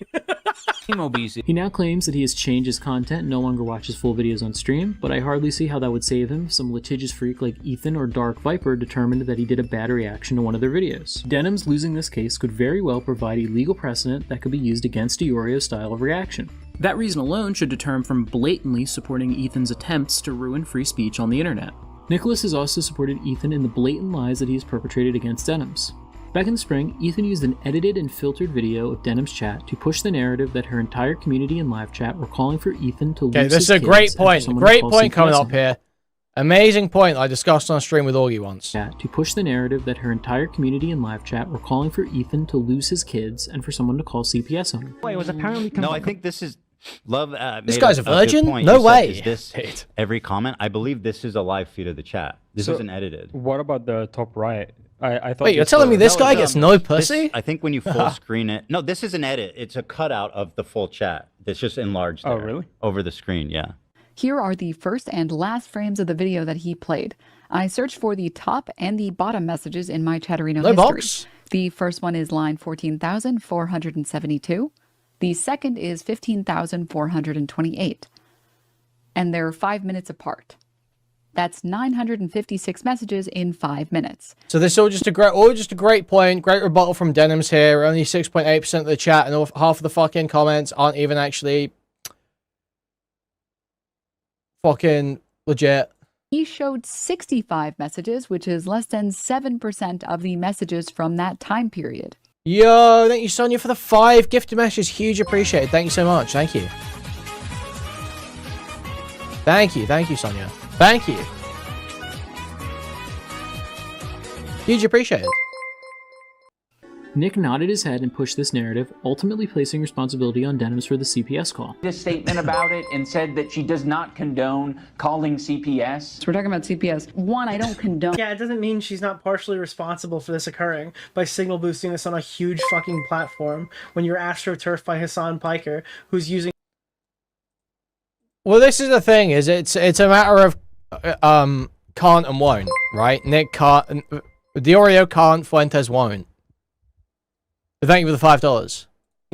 He now claims that he has changed his content and no longer watches full videos on stream, but I hardly see how that would save him if some litigious freak like Ethan or Dark Viper determined that he did a bad reaction to one of their videos. Denim's losing this case could very well provide a legal precedent that could be used against DeOrio's style of reaction. That reason alone should deter him from blatantly supporting Ethan's attempts to ruin free speech on the internet. Nicholas has also supported Ethan in the blatant lies that he has perpetrated against Denims. Back in the spring, Ethan used an edited and filtered video of Denim's chat to push the narrative that her entire community in live chat were calling for Ethan to lose his kids. Okay, this is a great point. Great point coming up here. Amazing point I discussed on stream with Augie once. To push the narrative that her entire community in live chat were calling for Ethan to lose his kids and for someone to call CPS on him. Wait, it was apparently No, I think this is... Love. This guy's a virgin? Good point. No He said, way. Is this every comment? I believe this is a live feed of the chat. This isn't edited. What about the top right? I thought. Wait, you're telling me this guy gets no pussy? I think when you full screen it. No, this is an edit. It's a cutout of the full chat. It's just enlarged there. Oh, really? Over the screen, yeah. Here are the first and last frames of the video that he played. I searched for the top and the bottom messages in my Chatterino history. Box. The first one is line 14,472. The second is 15,428. And they're 5 minutes apart. That's 956 messages in 5 minutes. So this is all just a great point, great rebuttal from Denims here. Only 6.8% of the chat and half of the fucking comments aren't even actually fucking legit. He showed 65 messages, which is less than 7% of the messages from that time period. Yo, thank you, Sonia, for the 5 gifted messages. Huge appreciated. Thank you so much. Thank you. Thank you, Sonia. Thank you. Huge appreciated. Nick nodded his head and pushed this narrative, ultimately placing responsibility on Denims for the CPS call. A statement about it and said that she does not condone calling CPS. So we're talking about CPS. One, I don't condone. Yeah, it doesn't mean she's not partially responsible for this occurring by signal boosting this on a huge fucking platform when you're astroturfed by Hassan Piker, who's using... Well, this is the thing, is it's a matter of can't and won't, right? Nick can't, DeOrio can't, Fuentes won't. Thank you for the $5.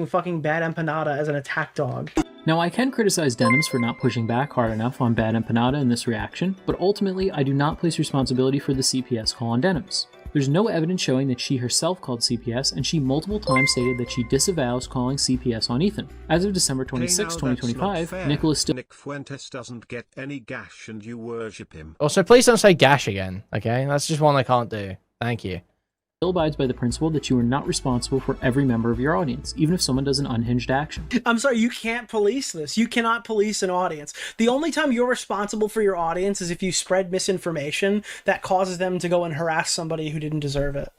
fucking Bad Empanada as an attack dog. Now, I can criticize Denims for not pushing back hard enough on Bad Empanada in this reaction, but ultimately I do not place responsibility for the CPS call on Denims. There's no evidence showing that she herself called CPS, and she multiple times stated that she disavows calling CPS on Ethan. As of December 26, 2025, Nicholas still... Nick Fuentes doesn't get any gash and you worship him. Also, please don't say gash again, okay? That's just one I can't do. Thank you. Still abides by the principle that you are not responsible for every member of your audience, even if someone does an unhinged action. I'm sorry, you can't police this. You cannot police an audience. The only time you're responsible for your audience is if you spread misinformation that causes them to go and harass somebody who didn't deserve it.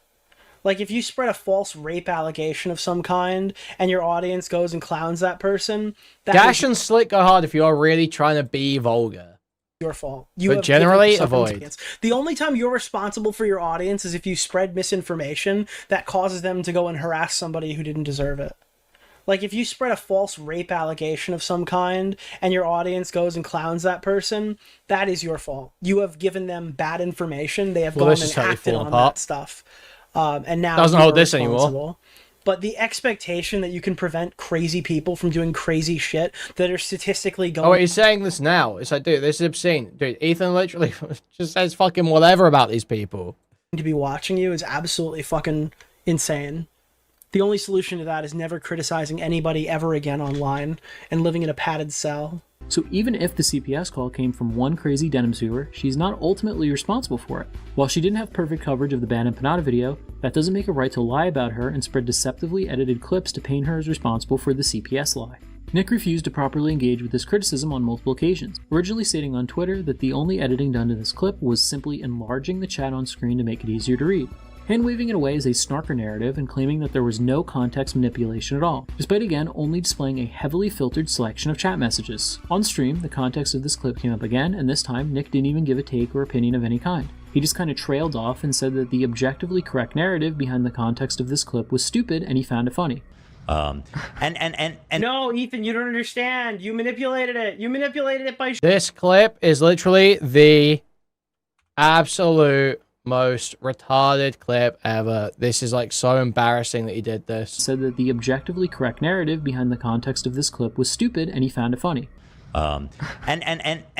Like, if you spread a false rape allegation of some kind and your audience goes and clowns that person... Gash and slick go hard if you are really trying to be vulgar. Your fault. But generally, avoid. The only time you're responsible for your audience is if you spread misinformation that causes them to go and harass somebody who didn't deserve it. Like, if you spread a false rape allegation of some kind and your audience goes and clowns that person, that is your fault. You have given them bad information. They have gone and acted on that stuff. And now doesn't hold this anymore. But the expectation that you can prevent crazy people from doing crazy shit that are statistically going... Oh, he's saying this now. It's like, dude, this is obscene. Dude, Ethan literally just says fucking whatever about these people. ...to be watching you is absolutely fucking insane. The only solution to that is never criticizing anybody ever again online and living in a padded cell. So even if the CPS call came from one crazy Denims viewer, she's not ultimately responsible for it. While she didn't have perfect coverage of the Bad Empanada video, that doesn't make it right to lie about her and spread deceptively edited clips to paint her as responsible for the CPS lie. Nick refused to properly engage with this criticism on multiple occasions, originally stating on Twitter that the only editing done to this clip was simply enlarging the chat on screen to make it easier to read, hand-waving it away as a snarker narrative and claiming that there was no context manipulation at all, despite again only displaying a heavily filtered selection of chat messages. On stream, the context of this clip came up again, and this time Nick didn't even give a take or opinion of any kind. He just kind of trailed off and said that the objectively correct narrative behind the context of this clip was stupid and he found it funny. And no, Ethan, you don't understand. You manipulated it. You manipulated it by... This clip is literally the absolute most retarded clip ever. This is like so embarrassing that he did this. Said that the objectively correct narrative behind the context of this clip was stupid and he found it funny. And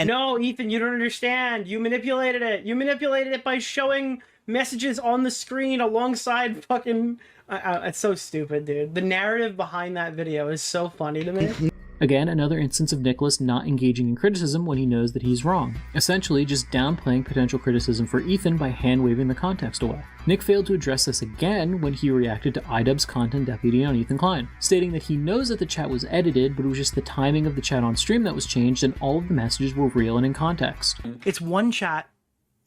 no, Ethan, you don't understand. You manipulated it. You manipulated it by showing messages on the screen alongside fucking. It's so stupid, dude. The narrative behind that video is so funny to me. Again, another instance of Nicholas not engaging in criticism when he knows that he's wrong. Essentially, just downplaying potential criticism for Ethan by hand-waving the context away. Nick failed to address this again when he reacted to iDubbbz's content deputy on Ethan Klein, stating that he knows that the chat was edited, but it was just the timing of the chat on stream that was changed and all of the messages were real and in context. It's one chat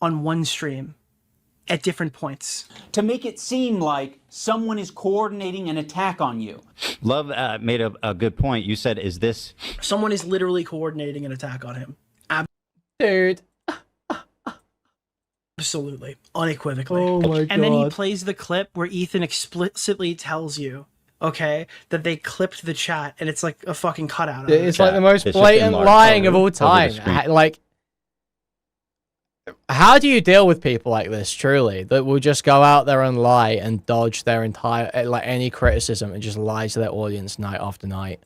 on one stream at different points. To make it seem like someone is coordinating an attack on you. Love made a good point. You said, is this... Someone is literally coordinating an attack on him. Dude. Absolutely. Unequivocally. Oh my God. And then he plays the clip where Ethan explicitly tells you, okay, that they clipped the chat and it's like a fucking cutout of it. It's like the most blatant lying of all time. Like, how do you deal with people like this, truly, that will just go out there and lie and dodge their entire, like, any criticism and just lie to their audience night after night?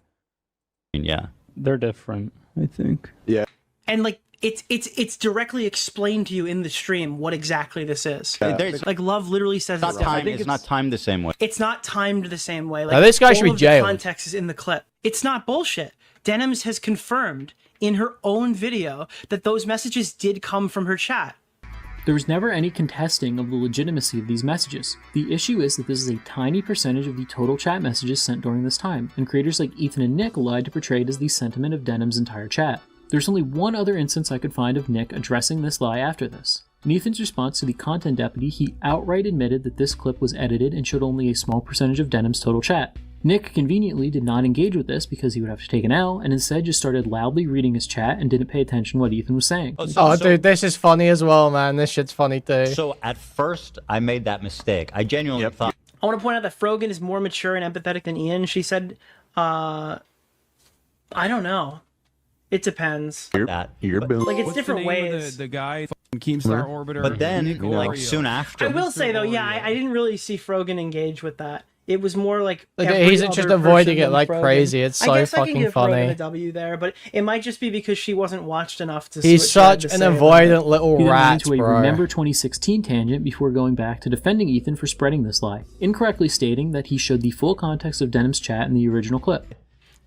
Yeah. They're different, I think. Yeah. And like, it's directly explained to you in the stream what exactly this is. Like Love literally says It's not timed the same way. It's not timed the same way. Like, now, this guy should be all of jailed. The context is in the clip. It's not bullshit. Denims has confirmed in her own video that those messages did come from her chat. There was never any contesting of the legitimacy of these messages. The issue is that this is a tiny percentage of the total chat messages sent during this time, and creators like Ethan and Nick lied to portray it as the sentiment of Denim's entire chat. There's only one other instance I could find of Nick addressing this lie after this. In Ethan's response to the content deputy, he outright admitted that this clip was edited and showed only a small percentage of Denim's total chat. Nick conveniently did not engage with this because he would have to take an L, and instead just started loudly reading his chat and didn't pay attention to what Ethan was saying. Dude, this is funny as well, man. This shit's funny too. So at first, I made that mistake. I genuinely thought... I want to point out that Frogan is more mature and empathetic than Ian. She said, I don't know. It depends. You're like, it's different ways. The guy Keemstar Orbiter. But then, like, soon after... I will say, though, yeah, I didn't really see Frogan engage with that. It was more like he's just avoiding it like crazy. It's so I guess fucking I can give funny. Frogan a W there, but it might just be because she wasn't watched enough to. He's such an avoidant little he rat, then went into bro. a Remember 2016 tangent before going back to defending Ethan for spreading this lie, incorrectly stating that he showed the full context of Denim's chat in the original clip.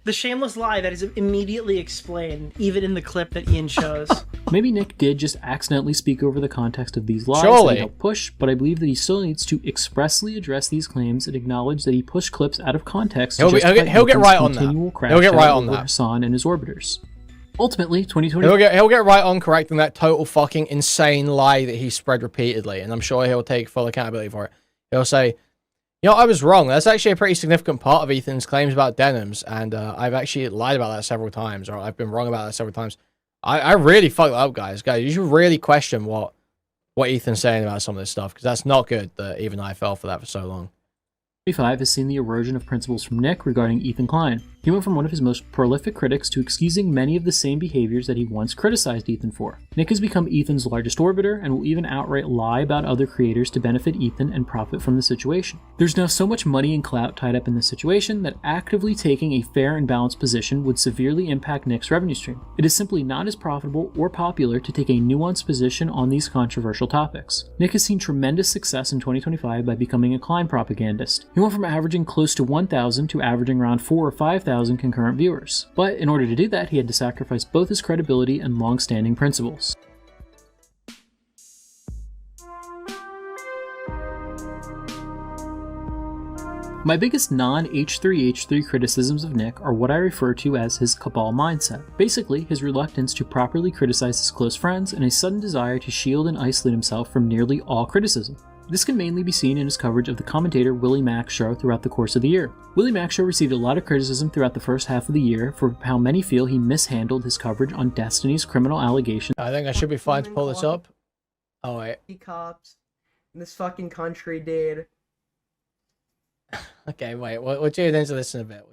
The shameless lie that is immediately explained, even in the clip that Ian shows. Maybe Nick did just accidentally speak over the context of these lies Surely. that he helped push, but I believe that he still needs to expressly address these claims and acknowledge that he pushed clips out of context. He'll get right on that. He'll get right on that. Hassan and his orbiters. Ultimately, 2020. He'll get right on correcting that total fucking insane lie that he spread repeatedly, and I'm sure he'll take full accountability for it. He'll say, you know, I was wrong. That's actually a pretty significant part of Ethan's claims about Denims, and I've actually lied about that several times, or I've been wrong about that several times. I really fucked that up, guys. Guys, you should really question what Ethan's saying about some of this stuff, because that's not good that even I fell for that for so long. 25 has seen the erosion of principles from Nick regarding Ethan Klein. He went from one of his most prolific critics to excusing many of the same behaviors that he once criticized Ethan for. Nick has become Ethan's largest orbiter and will even outright lie about other creators to benefit Ethan and profit from the situation. There's now so much money and clout tied up in this situation that actively taking a fair and balanced position would severely impact Nick's revenue stream. It is simply not as profitable or popular to take a nuanced position on these controversial topics. Nick has seen tremendous success in 2025 by becoming a Klein propagandist. He went from averaging close to 1,000 to averaging around 4,000 or 5,000 concurrent viewers. But in order to do that, he had to sacrifice both his credibility and long-standing principles. My biggest non-H3H3 criticisms of Nick are what I refer to as his cabal mindset. Basically, his reluctance to properly criticize his close friends and a sudden desire to shield and isolate himself from nearly all criticism. This can mainly be seen in his coverage of the commentator Willie Mack's show throughout the course of the year. Willie Mack's show received a lot of criticism throughout the first half of the year for how many feel he mishandled his coverage on Destiny's criminal allegations. I think I should be fine to pull this up. Oh, wait. Cops in this fucking country, dude. Okay, wait. We'll tune into this in a bit.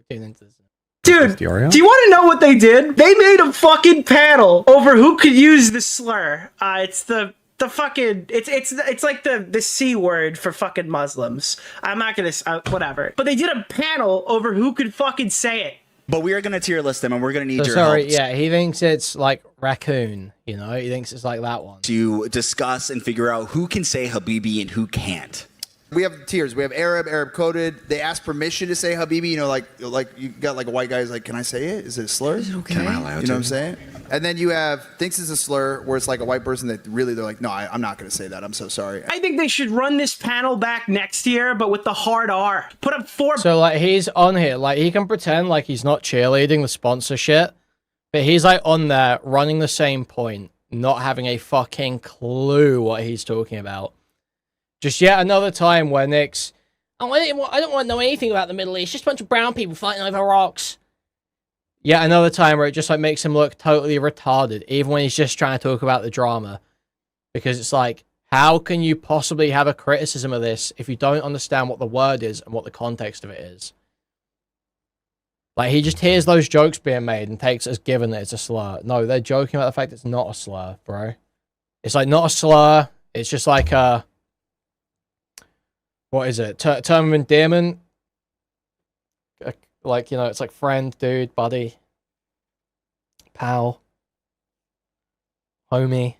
Dude, do you want to know what they did? They made a fucking panel over who could use the slur. It's the the fucking it's like the C word for fucking Muslims. I'm not gonna whatever. But they did a panel over who could fucking say it. But we are gonna tier list them, and we're gonna need your sorry, help. yeah, he thinks it's like raccoon. You know, he thinks it's like that one. To discuss and figure out who can say Habibi and who can't. We have tiers. We have Arab coded. They ask permission to say Habibi. You know, like you got like a white guy's like, can I say it? Is it a slur? Is it okay? Am I allowed You know what I'm saying? And then you have thinks it's a slur, where it's like a white person that really they're like, no, I'm not going to say that. I'm so sorry. I think they should run this panel back next year, but with the hard R. Put up 4. So like he's on here, like he can pretend like he's not cheerleading the sponsor shit, but he's like on there running the same point, not having a fucking clue what he's talking about. Just yet another time where Nick's, oh, I don't want to know anything about the Middle East. Just a bunch of brown people fighting over rocks. Yet another time where it just like makes him look totally retarded, even when he's just trying to talk about the drama. Because it's like, how can you possibly have a criticism of this if you don't understand what the word is and what the context of it is? Like, he just hears those jokes being made and takes it as given that it's a slur. No, they're joking about the fact it's not a slur, bro. It's like not a slur. It's just like a... What is it? Term of endearment? Like, you know, it's like friend, dude, buddy, pal, homie.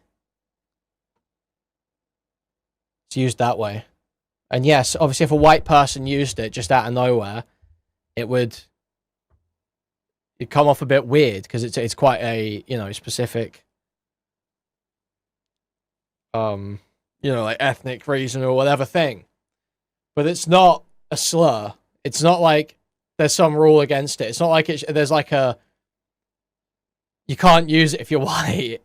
It's used that way. And yes, obviously if a white person used it just out of nowhere, it'd come off a bit weird because it's quite a, you know, specific you know, like ethnic reason or whatever thing. But it's not a slur. It's not like there's some rule against it. It's not like there's like a... You can't use it if you're white.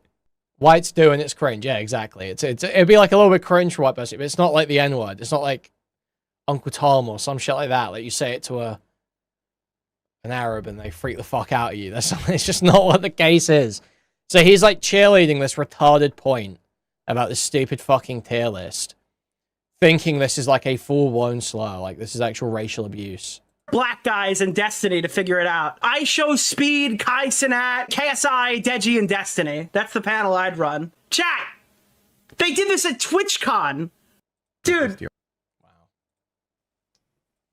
Whites do and it's cringe. Yeah, exactly. It'd be like a little bit cringe for a white person, but it's not like the N-word. It's not like Uncle Tom or some shit like that. Like you say it to an Arab and they freak the fuck out of you. It's just not what the case is. So he's like cheerleading this retarded point about this stupid fucking tier list, thinking this is like a full-blown slur, like this is actual racial abuse. Black guys in Destiny to figure it out. I show Speed, Kai Cenat, KSI, Deji, and Destiny. That's the panel I'd run. Chat! They did this at TwitchCon! Dude! Wow.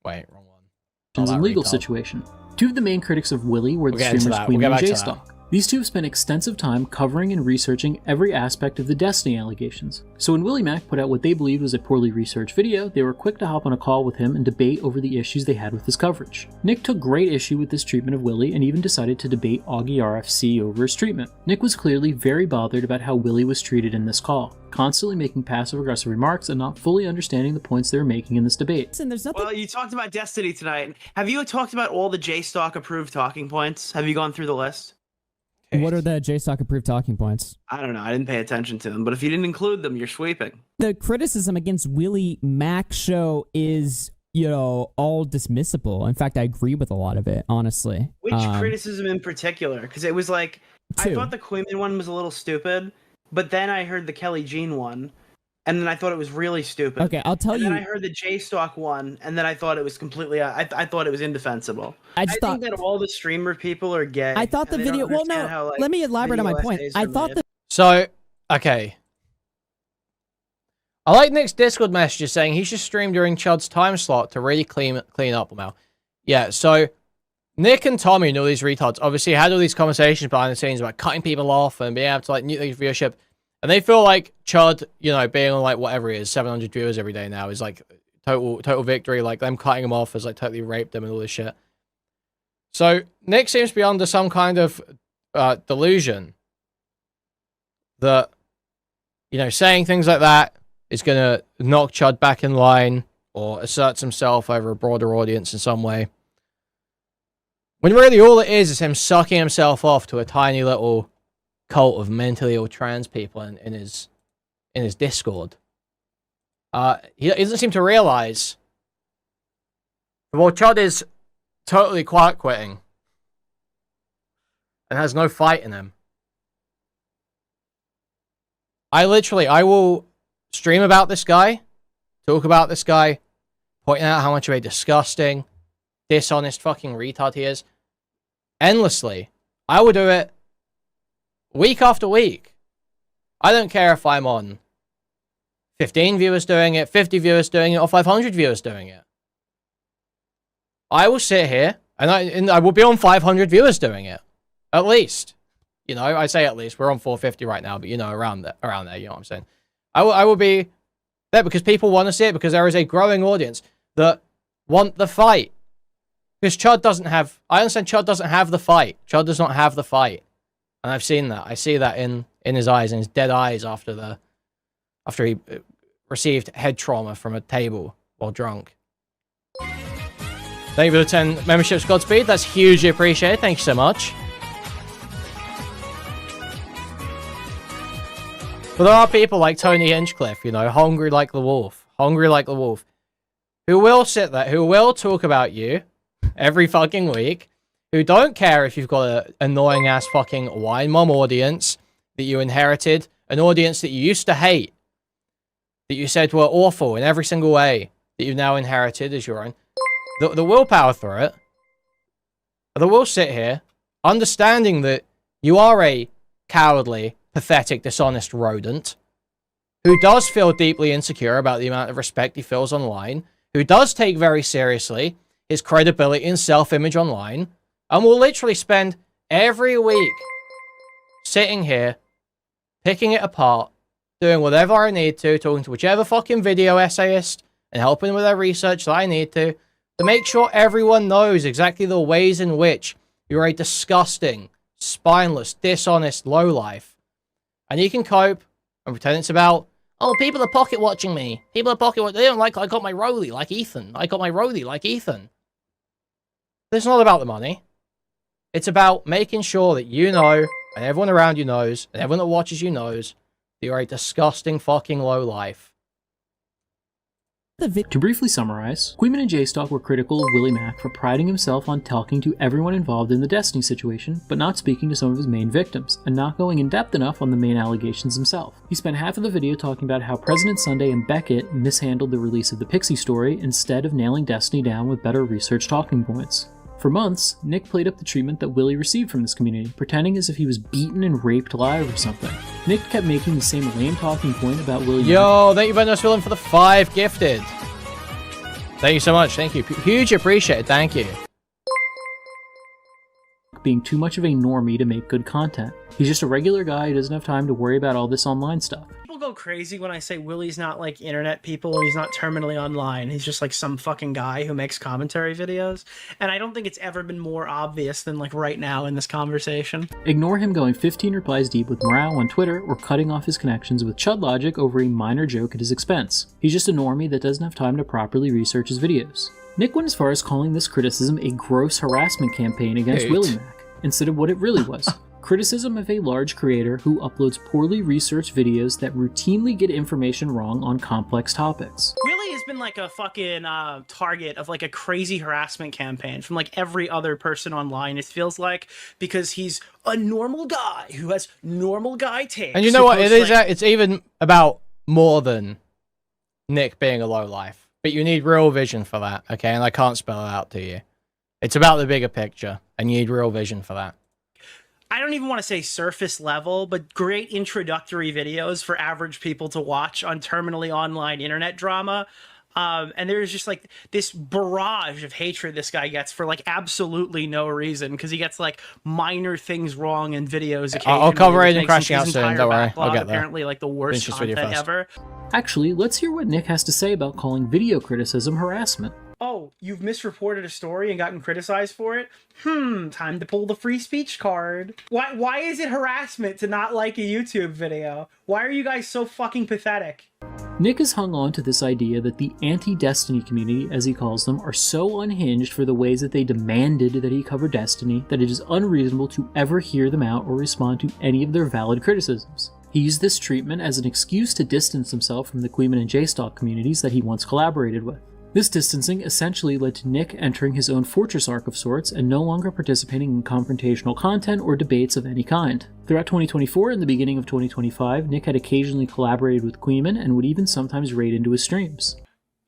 Wait, wrong one. And legal situation. Two of the main critics of Willy were the streamers Kuihman and J-Stock. These two have spent extensive time covering and researching every aspect of the Destiny allegations. So when Willie Mac put out what they believed was a poorly researched video, they were quick to hop on a call with him and debate over the issues they had with his coverage. Nick took great issue with this treatment of Willie and even decided to debate Augie RFC over his treatment. Nick was clearly very bothered about how Willie was treated in this call, constantly making passive-aggressive remarks and not fully understanding the points they were making in this debate. Well, you talked about Destiny tonight. Have you talked about all the J-Stock approved talking points? Have you gone through the list? What are the JStock approved talking points? I don't know. I didn't pay attention to them, but if you didn't include them, you're sweeping. The criticism against Willie Mac show is, you know, all dismissible. In fact, I agree with a lot of it, honestly. Which criticism in particular? Because it was like, I thought the Kuihman one was a little stupid, but then I heard the Kelly Jean one, and then I thought it was really stupid. Okay, I'll tell you. And then I heard the J-Stock one, and then I thought it was completely... I thought it was indefensible. I think that all the streamer people are gay. I thought the video... Well, no, how, like, let me elaborate on my point. I thought the... So, okay. I like Nick's Discord messages saying he should stream during Chud's time slot to really clean up now. Yeah, so Nick and Tommy and all these retards obviously had all these conversations behind the scenes about cutting people off and being able to like mute the viewership. And they feel like Chud, you know, being on like whatever it is, 700 viewers every day now is like total victory. Like them cutting him off has like totally raped them and all this shit. So Nick seems to be under some kind of delusion that, you know, saying things like that is going to knock Chud back in line or asserts himself over a broader audience in some way. When really all it is him sucking himself off to a tiny little cult of mentally ill trans people in his Discord. He doesn't seem to realize, well, Chud is totally quiet quitting and has no fight in him. I will stream about this guy, talk about this guy, point out how much of a disgusting, dishonest fucking retard he is, endlessly. I will do it week after week. I don't care if I'm on 15 viewers doing it, 50 viewers doing it, or 500 viewers doing it. I will sit here, and I will be on 500 viewers doing it. At least. You know, I say at least. We're on 450 right now, but, you know, around there, you know what I'm saying? I will be there because people want to see it, because there is a growing audience that want the fight. Because Chud doesn't have... I understand Chud doesn't have the fight. Chud does not have the fight. And I've seen that. I see that in his eyes, in his dead eyes after he received head trauma from a table while drunk. Thank you for the 10 memberships, Godspeed. That's hugely appreciated. Thank you so much. But there are people like Tony Hinchcliffe, you know, hungry like the wolf, who will sit there, who will talk about you every fucking week, who don't care if you've got an annoying ass fucking wine mom audience that you inherited, an audience that you used to hate, that you said were awful in every single way, that you've now inherited as your own. The will power through it. The will sit here, understanding that you are a cowardly, pathetic, dishonest rodent, who does feel deeply insecure about the amount of respect he feels online, who does take very seriously his credibility and self-image online, and will literally spend every week sitting here, picking it apart, doing whatever I need to, talking to whichever fucking video essayist, and helping with their research that I need to make sure everyone knows exactly the ways in which you're a disgusting, spineless, dishonest lowlife. And you can cope and pretend it's about, oh, people are pocket watching me. People are pocket watching. They don't like I got my Rolly like Ethan. I got my Rolly like Ethan. It's not about the money. It's about making sure that you know, and everyone around you knows, and everyone that watches you knows, that you're a disgusting fucking lowlife. To briefly summarize, Kuihman and J-Stock were critical of Willie Mack for priding himself on talking to everyone involved in the Destiny situation, but not speaking to some of his main victims, and not going in depth enough on the main allegations himself. He spent half of the video talking about how President Sunday and Beckett mishandled the release of the Pixie story instead of nailing Destiny down with better research talking points. For months, Nick played up the treatment that Willie received from this community, pretending as if he was beaten and raped live or something. Nick kept making the same lame talking point about Willie. Yo, thank you very much, Willem, for the 5 gifted. Thank you so much. Thank you. Huge appreciate. Thank you. Being too much of a normie to make good content. He's just a regular guy who doesn't have time to worry about all this online stuff. People go crazy when I say Willie's not like internet people and he's not terminally online. He's just like some fucking guy who makes commentary videos. And I don't think it's ever been more obvious than like right now in this conversation. Ignore him going 15 replies deep with Morale on Twitter or cutting off his connections with Chud Logic over a minor joke at his expense. He's just a normie that doesn't have time to properly research his videos. Nick went as far as calling this criticism a gross harassment campaign against Willie Mack, instead of what it really was. Criticism of a large creator who uploads poorly researched videos that routinely get information wrong on complex topics. Willie has been like a fucking target of like a crazy harassment campaign from like every other person online, it feels like, because he's a normal guy who has normal guy takes. And you know what? It is. It's even about more than Nick being a lowlife. But you need real vision for that, okay? And I can't spell it out to you. It's about the bigger picture, and you need real vision for that. I don't even want to say surface level, but great introductory videos for average people to watch on terminally online internet drama. And there's just like this barrage of hatred this guy gets for like absolutely no reason, because he gets like minor things wrong in videos occasionally. I'll cover it and crashing out soon, don't worry. I'll get there. Apparently like the worst content ever. Actually, let's hear what Nick has to say about calling video criticism harassment. Oh, you've misreported a story and gotten criticized for it? Time to pull the free speech card. Why is it harassment to not like a YouTube video? Why are you guys so fucking pathetic? Nick has hung on to this idea that the anti-Destiny community, as he calls them, are so unhinged for the ways that they demanded that he cover Destiny that it is unreasonable to ever hear them out or respond to any of their valid criticisms. He used this treatment as an excuse to distance himself from the Kuihman and J-Stock communities that he once collaborated with. This distancing essentially led to Nick entering his own fortress arc of sorts and no longer participating in confrontational content or debates of any kind. Throughout 2024 and the beginning of 2025, Nick had occasionally collaborated with Kuihman and would even sometimes raid into his streams.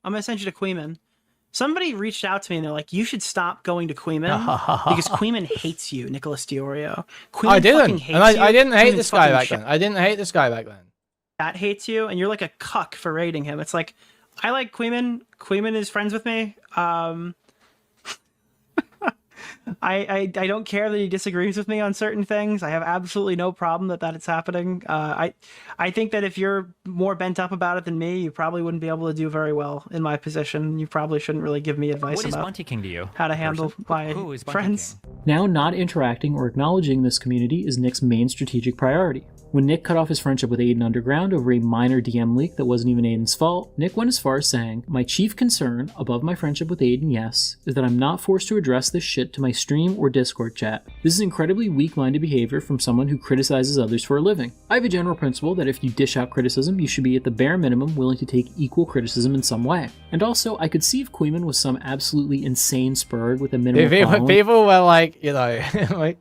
I'm gonna send you to Kuihman. Somebody reached out to me and they're like, you should stop going to Kuihman because Kuihman hates you, Nicholas DeOrio. I didn't. And I didn't hate this guy back then. I didn't hate this guy back then. that hates you, and you're like a cuck for rating him. It's like, I like Kuihman. Kuihman is friends with me. I don't care that he disagrees with me on certain things. I have absolutely no problem that it's happening. I think that if you're more bent up about it than me, you probably wouldn't be able to do very well in my position. You probably shouldn't really give me advice What is about Bunty King to you? how to handle my Who is Bunty friends. Now, not interacting or acknowledging this community is Nick's main strategic priority. When Nick cut off his friendship with Aiden Underground over a minor DM leak that wasn't even Aiden's fault, Nick went as far as saying, "My chief concern, above my friendship with Aiden, yes, is that I'm not forced to address this shit to my stream or Discord chat. This is incredibly weak-minded behavior from someone who criticizes others for a living. I have a general principle that if you dish out criticism, you should be at the bare minimum willing to take equal criticism in some way. And also, I could see if Kuihman was some absolutely insane spurg with a minimal following." People were like, you know, like,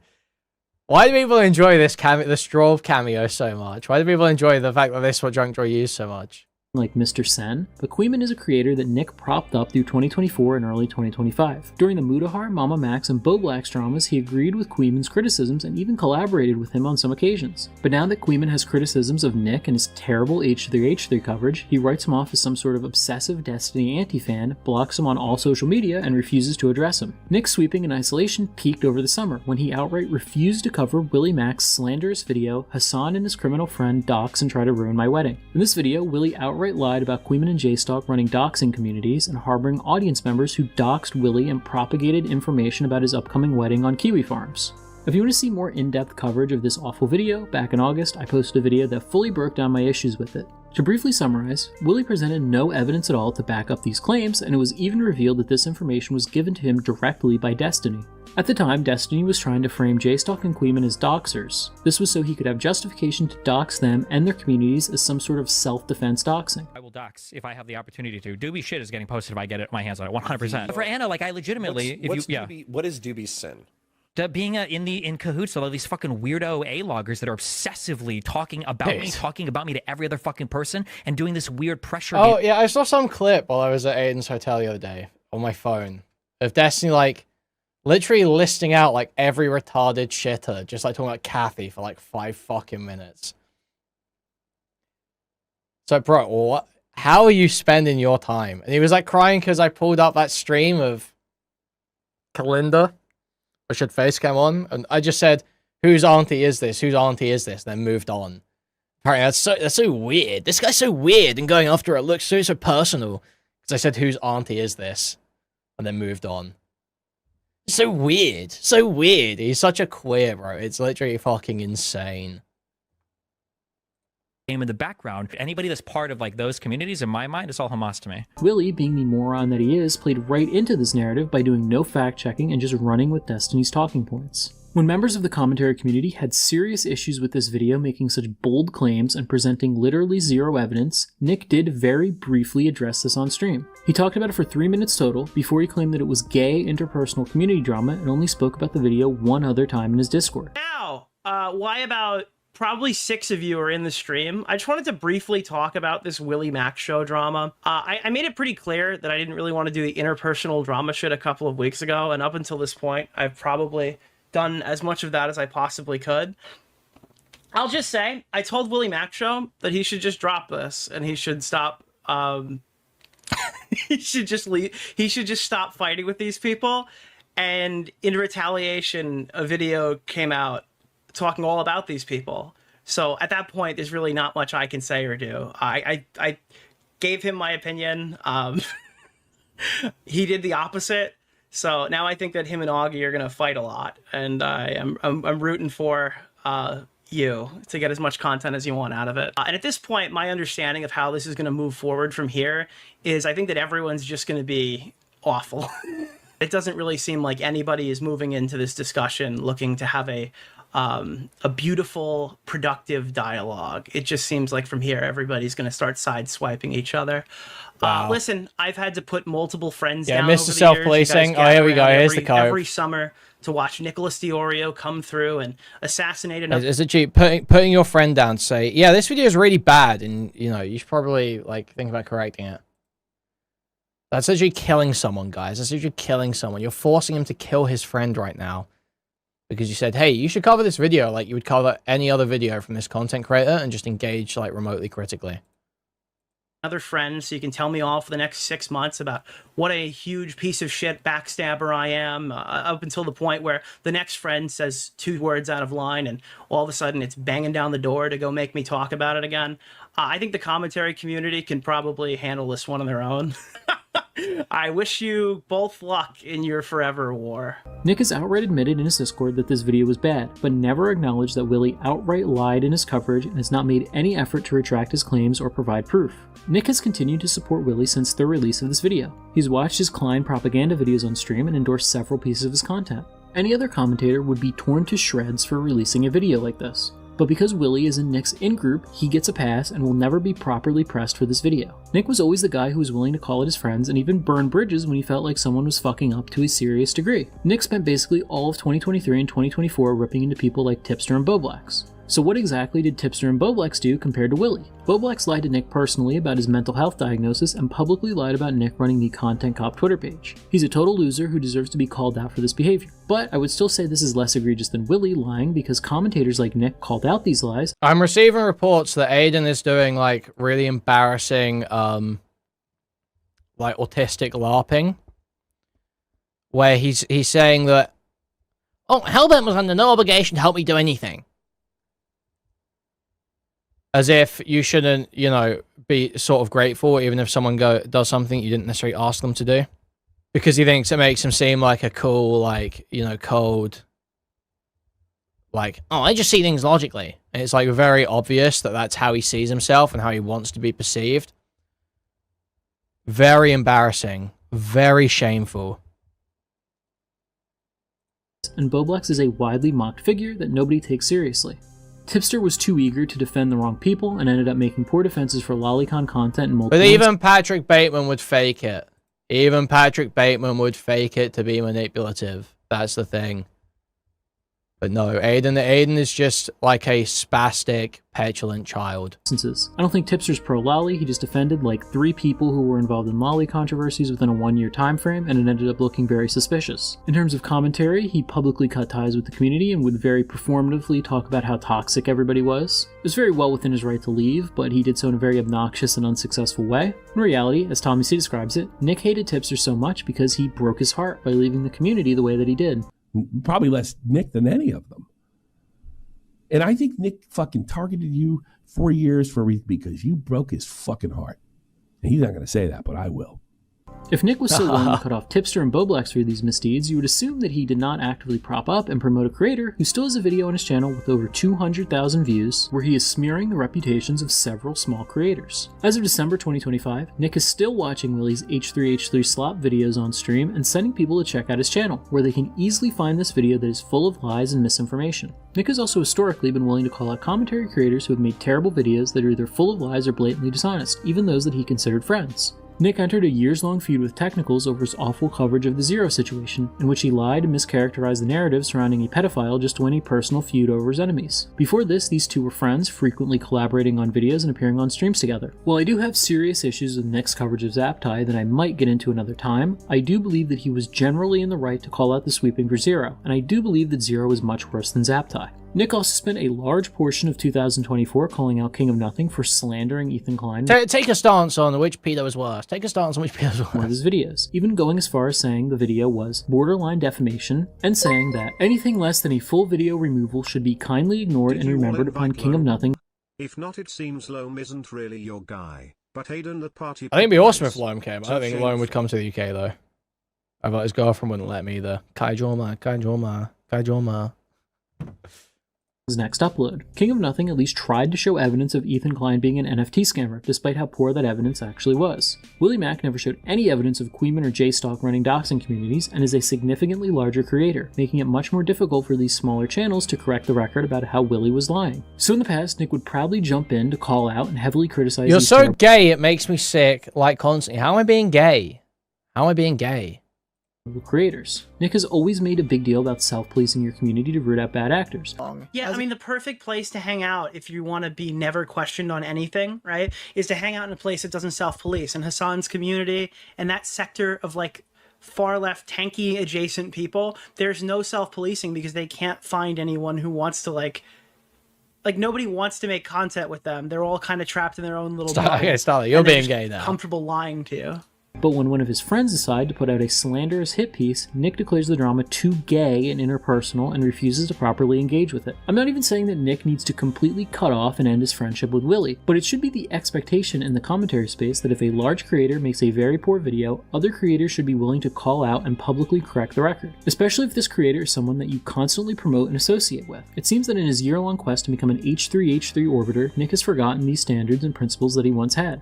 why do people enjoy this Straw cameo so much? Why do people enjoy the fact that this is what Junkdraw used so much? Like Mr. Sen, but Kuihman is a creator that Nick propped up through 2024 and early 2025. During the Mudahar, Mama Max, and Bo Black's dramas, he agreed with Kuihman's criticisms and even collaborated with him on some occasions. But now that Kuihman has criticisms of Nick and his terrible H3H3 coverage, he writes him off as some sort of obsessive Destiny anti-fan, blocks him on all social media, and refuses to address him. Nick's sweeping in isolation peaked over the summer, when he outright refused to cover Willie Mac's slanderous video, "Hassan and his criminal friend dox and try to ruin my wedding." In this video, Willie outright lied about Kuihman and J-Stalk running doxing communities and harboring audience members who doxed Willie and propagated information about his upcoming wedding on Kiwi farms. If you want to see more in-depth coverage of this awful video, back in August I posted a video that fully broke down my issues with it. To briefly summarize, Willie presented no evidence at all to back up these claims, and it was even revealed that this information was given to him directly by Destiny. At the time, Destiny was trying to frame J-Stalk and Kuihman as doxers. This was so he could have justification to dox them and their communities as some sort of self-defense doxing. I will dox if I have the opportunity to. Doobie shit is getting posted if I get my hands on it, 100%. For Anna, like I legitimately, what is Doobie's sin? Being in cahoots with all these fucking weirdo A-loggers that are obsessively talking about me to every other fucking person and doing this weird pressure. Oh yeah, I saw some clip while I was at Aiden's hotel the other day on my phone of Destiny like literally listing out like every retarded shitter, just like talking about Kathy for like 5 fucking minutes. So bro, what? How are you spending your time? And he was like crying because I pulled up that stream of Kalinda. I should face cam on, and I just said, "Whose auntie is this? Whose auntie is this?" Then moved on. Apparently, that's so weird. This guy's so weird, and going after it looks so personal. Because I said, "Whose auntie is this?" and then moved on. So weird, so weird. He's such a queer, bro. It's literally fucking insane. Game in the background. Anybody that's part of like those communities, in my mind, it's all Hamas to me. Willie, being the moron that he is, played right into this narrative by doing no fact-checking and just running with Destiny's talking points. When members of the commentary community had serious issues with this video making such bold claims and presenting literally zero evidence, Nick did very briefly address this on stream. He talked about it for 3 minutes total before he claimed that it was gay interpersonal community drama and only spoke about the video one other time in his Discord. Now, why about probably 6 of you are in the stream? I just wanted to briefly talk about this Willie Mac show drama. I made it pretty clear that I didn't really want to do the interpersonal drama shit a couple of weeks ago, and up until this point, I've probably done as much of that as I possibly could. I'll just say, I told Willie Mac show that he should just drop this, and he should stop, he should just leave. He should just stop fighting with these people. And in retaliation, a video came out talking all about these people. So at that point, there's really not much I can say or do. I gave him my opinion. He did the opposite. So now I think that him and Augie are gonna fight a lot, and I'm rooting for you to get as much content as you want out of it. And at this point, my understanding of how this is gonna move forward from here is I think that everyone's just gonna be awful. It doesn't really seem like anybody is moving into this discussion looking to have a beautiful, productive dialogue. It just seems like from here, everybody's going to start sideswiping each other. Wow. Listen, I've had to put multiple friends yeah, down Mr. over the Self-policing. years. Oh, here we go. Here's the code. Every summer to watch Nicholas DeOrio come through and assassinate another. Is it cheap? Putting your friend down to say, yeah, this video is really bad, and you know, you should probably like think about correcting it. That's literally killing someone, guys. That's literally killing someone. You're forcing him to kill his friend right now. because you said, hey, you should cover this video like you would cover any other video from this content creator and just engage like remotely critically. Another friend, so you can tell me all for the next 6 months about what a huge piece of shit backstabber I am, up until the point where the next friend says 2 words out of line and all of a sudden it's banging down the door to go make me talk about it again. I think the commentary community can probably handle this one on their own. I wish you both luck in your forever war. Nick has outright admitted in his Discord that this video was bad, but never acknowledged that Willie outright lied in his coverage and has not made any effort to retract his claims or provide proof. Nick has continued to support Willie since the release of this video. He's watched his Klein propaganda videos on stream and endorsed several pieces of his content. Any other commentator would be torn to shreds for releasing a video like this. But because Willie is in Nick's in-group, he gets a pass and will never be properly pressed for this video. Nick was always the guy who was willing to call at his friends and even burn bridges when he felt like someone was fucking up to a serious degree. Nick spent basically all of 2023 and 2024 ripping into people like Tipster and Boblax. So what exactly did Tipster and Boblax do compared to Willie? Boblax lied to Nick personally about his mental health diagnosis and publicly lied about Nick running the Content Cop Twitter page. He's a total loser who deserves to be called out for this behavior. But I would still say this is less egregious than Willie lying because commentators like Nick called out these lies. I'm receiving reports that Aiden is doing like really embarrassing like autistic LARPing where he's saying that, oh, Hellbent was under no obligation to help me do anything. As if you shouldn't, you know, be sort of grateful even if someone does something you didn't necessarily ask them to do. Because he thinks it makes him seem like a cool, like, you know, cold, like, oh, I just see things logically. And it's like very obvious that that's how he sees himself and how he wants to be perceived. Very embarrassing. Very shameful. And Boblax is a widely mocked figure that nobody takes seriously. Tipster was too eager to defend the wrong people and ended up making poor defenses for lolicon content and multiple. But even Patrick Bateman would fake it. Even Patrick Bateman would fake it to be manipulative. That's the thing. But no, Aiden is just like a spastic, petulant child. I don't think Tipster's pro-lolly. He just defended like 3 people who were involved in lolly controversies within a 1-year time frame, and it ended up looking very suspicious. In terms of commentary, he publicly cut ties with the community and would very performatively talk about how toxic everybody was. It was very well within his right to leave, but he did so in a very obnoxious and unsuccessful way. In reality, as Tommy C describes it, Nick hated Tipster so much because he broke his heart by leaving the community the way that he did. Probably less Nick than any of them. And I think Nick fucking targeted you 4 years because you broke his fucking heart. And he's not going to say that, but I will. If Nick was so willing to cut off Tipster and Boblax for these misdeeds, you would assume that he did not actively prop up and promote a creator who still has a video on his channel with over 200,000 views, where he is smearing the reputations of several small creators. As of December 2025, Nick is still watching Willie's H3H3 slop videos on stream and sending people to check out his channel, where they can easily find this video that is full of lies and misinformation. Nick has also historically been willing to call out commentary creators who have made terrible videos that are either full of lies or blatantly dishonest, even those that he considered friends. Nick entered a years-long feud with Technicals over his awful coverage of the Zero situation, in which he lied and mischaracterized the narrative surrounding a pedophile just to win a personal feud over his enemies. Before this, these two were friends, frequently collaborating on videos and appearing on streams together. While I do have serious issues with Nick's coverage of Zaptai that I might get into another time, I do believe that he was generally in the right to call out the sweeping for Zero, and I do believe that Zero is much worse than Zaptai. Nick also spent a large portion of 2024 calling out King of Nothing for slandering Ethan Klein. Take a stance on which pedo was worse. Take a stance on which pedo was worse. One of his videos, even going as far as saying the video was borderline defamation, and saying that anything less than a full video removal should be kindly ignored and remembered upon King of Nothing. If not, it seems Loam isn't really your guy, but Aiden the party. I think it'd be awesome if Loam came. I don't think Loam would come to the UK though. I thought his girlfriend wouldn't let me either. Kaijoma. His next upload. King of Nothing at least tried to show evidence of Ethan Klein being an NFT scammer, despite how poor that evidence actually was. Willie Mack never showed any evidence of Kuihman or J-Stock running doxing communities, and is a significantly larger creator, making it much more difficult for these smaller channels to correct the record about how Willie was lying. So in the past, Nick would proudly jump in to call out and heavily criticize. You're so gay, it makes me sick, like constantly. How am I being gay? How am I being gay? Creators. Nick has always made a big deal about self-policing your community to root out bad actors. Yeah, I mean, the perfect place to hang out if you want to be never questioned on anything, right, is to hang out in a place that doesn't self-police. And Hassan's community and that sector of, like, far left tanky adjacent people, there's no self-policing because they can't find anyone who wants to like nobody wants to make content with them. They're all kind of trapped in their own little bubble. Okay, Starlight, you're And they're being just gay now. comfortable lying to you. But when one of his friends decide to put out a slanderous hit piece, Nick declares the drama too gay and interpersonal and refuses to properly engage with it. I'm not even saying that Nick needs to completely cut off and end his friendship with Willie, but it should be the expectation in the commentary space that if a large creator makes a very poor video, other creators should be willing to call out and publicly correct the record, especially if this creator is someone that you constantly promote and associate with. It seems that in his year-long quest to become an H3H3 orbiter, Nick has forgotten these standards and principles that he once had.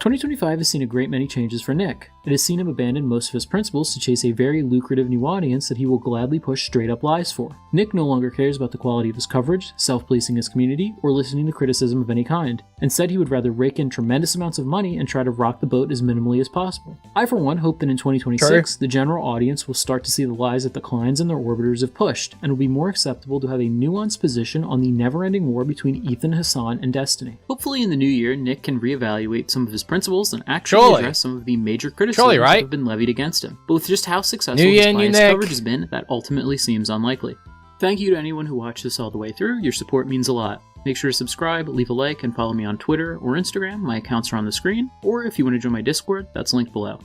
2025 has seen a great many changes for Nick. It has seen him abandon most of his principles to chase a very lucrative new audience that he will gladly push straight-up lies for. Nick no longer cares about the quality of his coverage, self-policing his community, or listening to criticism of any kind. Instead, he would rather rake in tremendous amounts of money and try to rock the boat as minimally as possible. I, for one, hope that in 2026, the general audience will start to see the lies that the Kleins and their orbiters have pushed, and will be more acceptable to have a nuanced position on the never-ending war between Ethan, Hassan, and Destiny. Hopefully in the new year, Nick can reevaluate some of his principles and actually address some of the major criticisms that have been levied against him. But with just how successful his biased coverage has been, that ultimately seems unlikely. Thank you to anyone who watched this all the way through. Your support means a lot. Make sure to subscribe, leave a like, and follow me on Twitter or Instagram. My accounts are on the screen. Or if you want to join my Discord, that's linked below.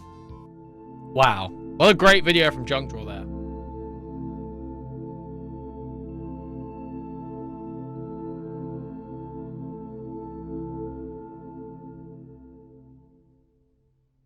Wow. What a great video from Junkdrawer.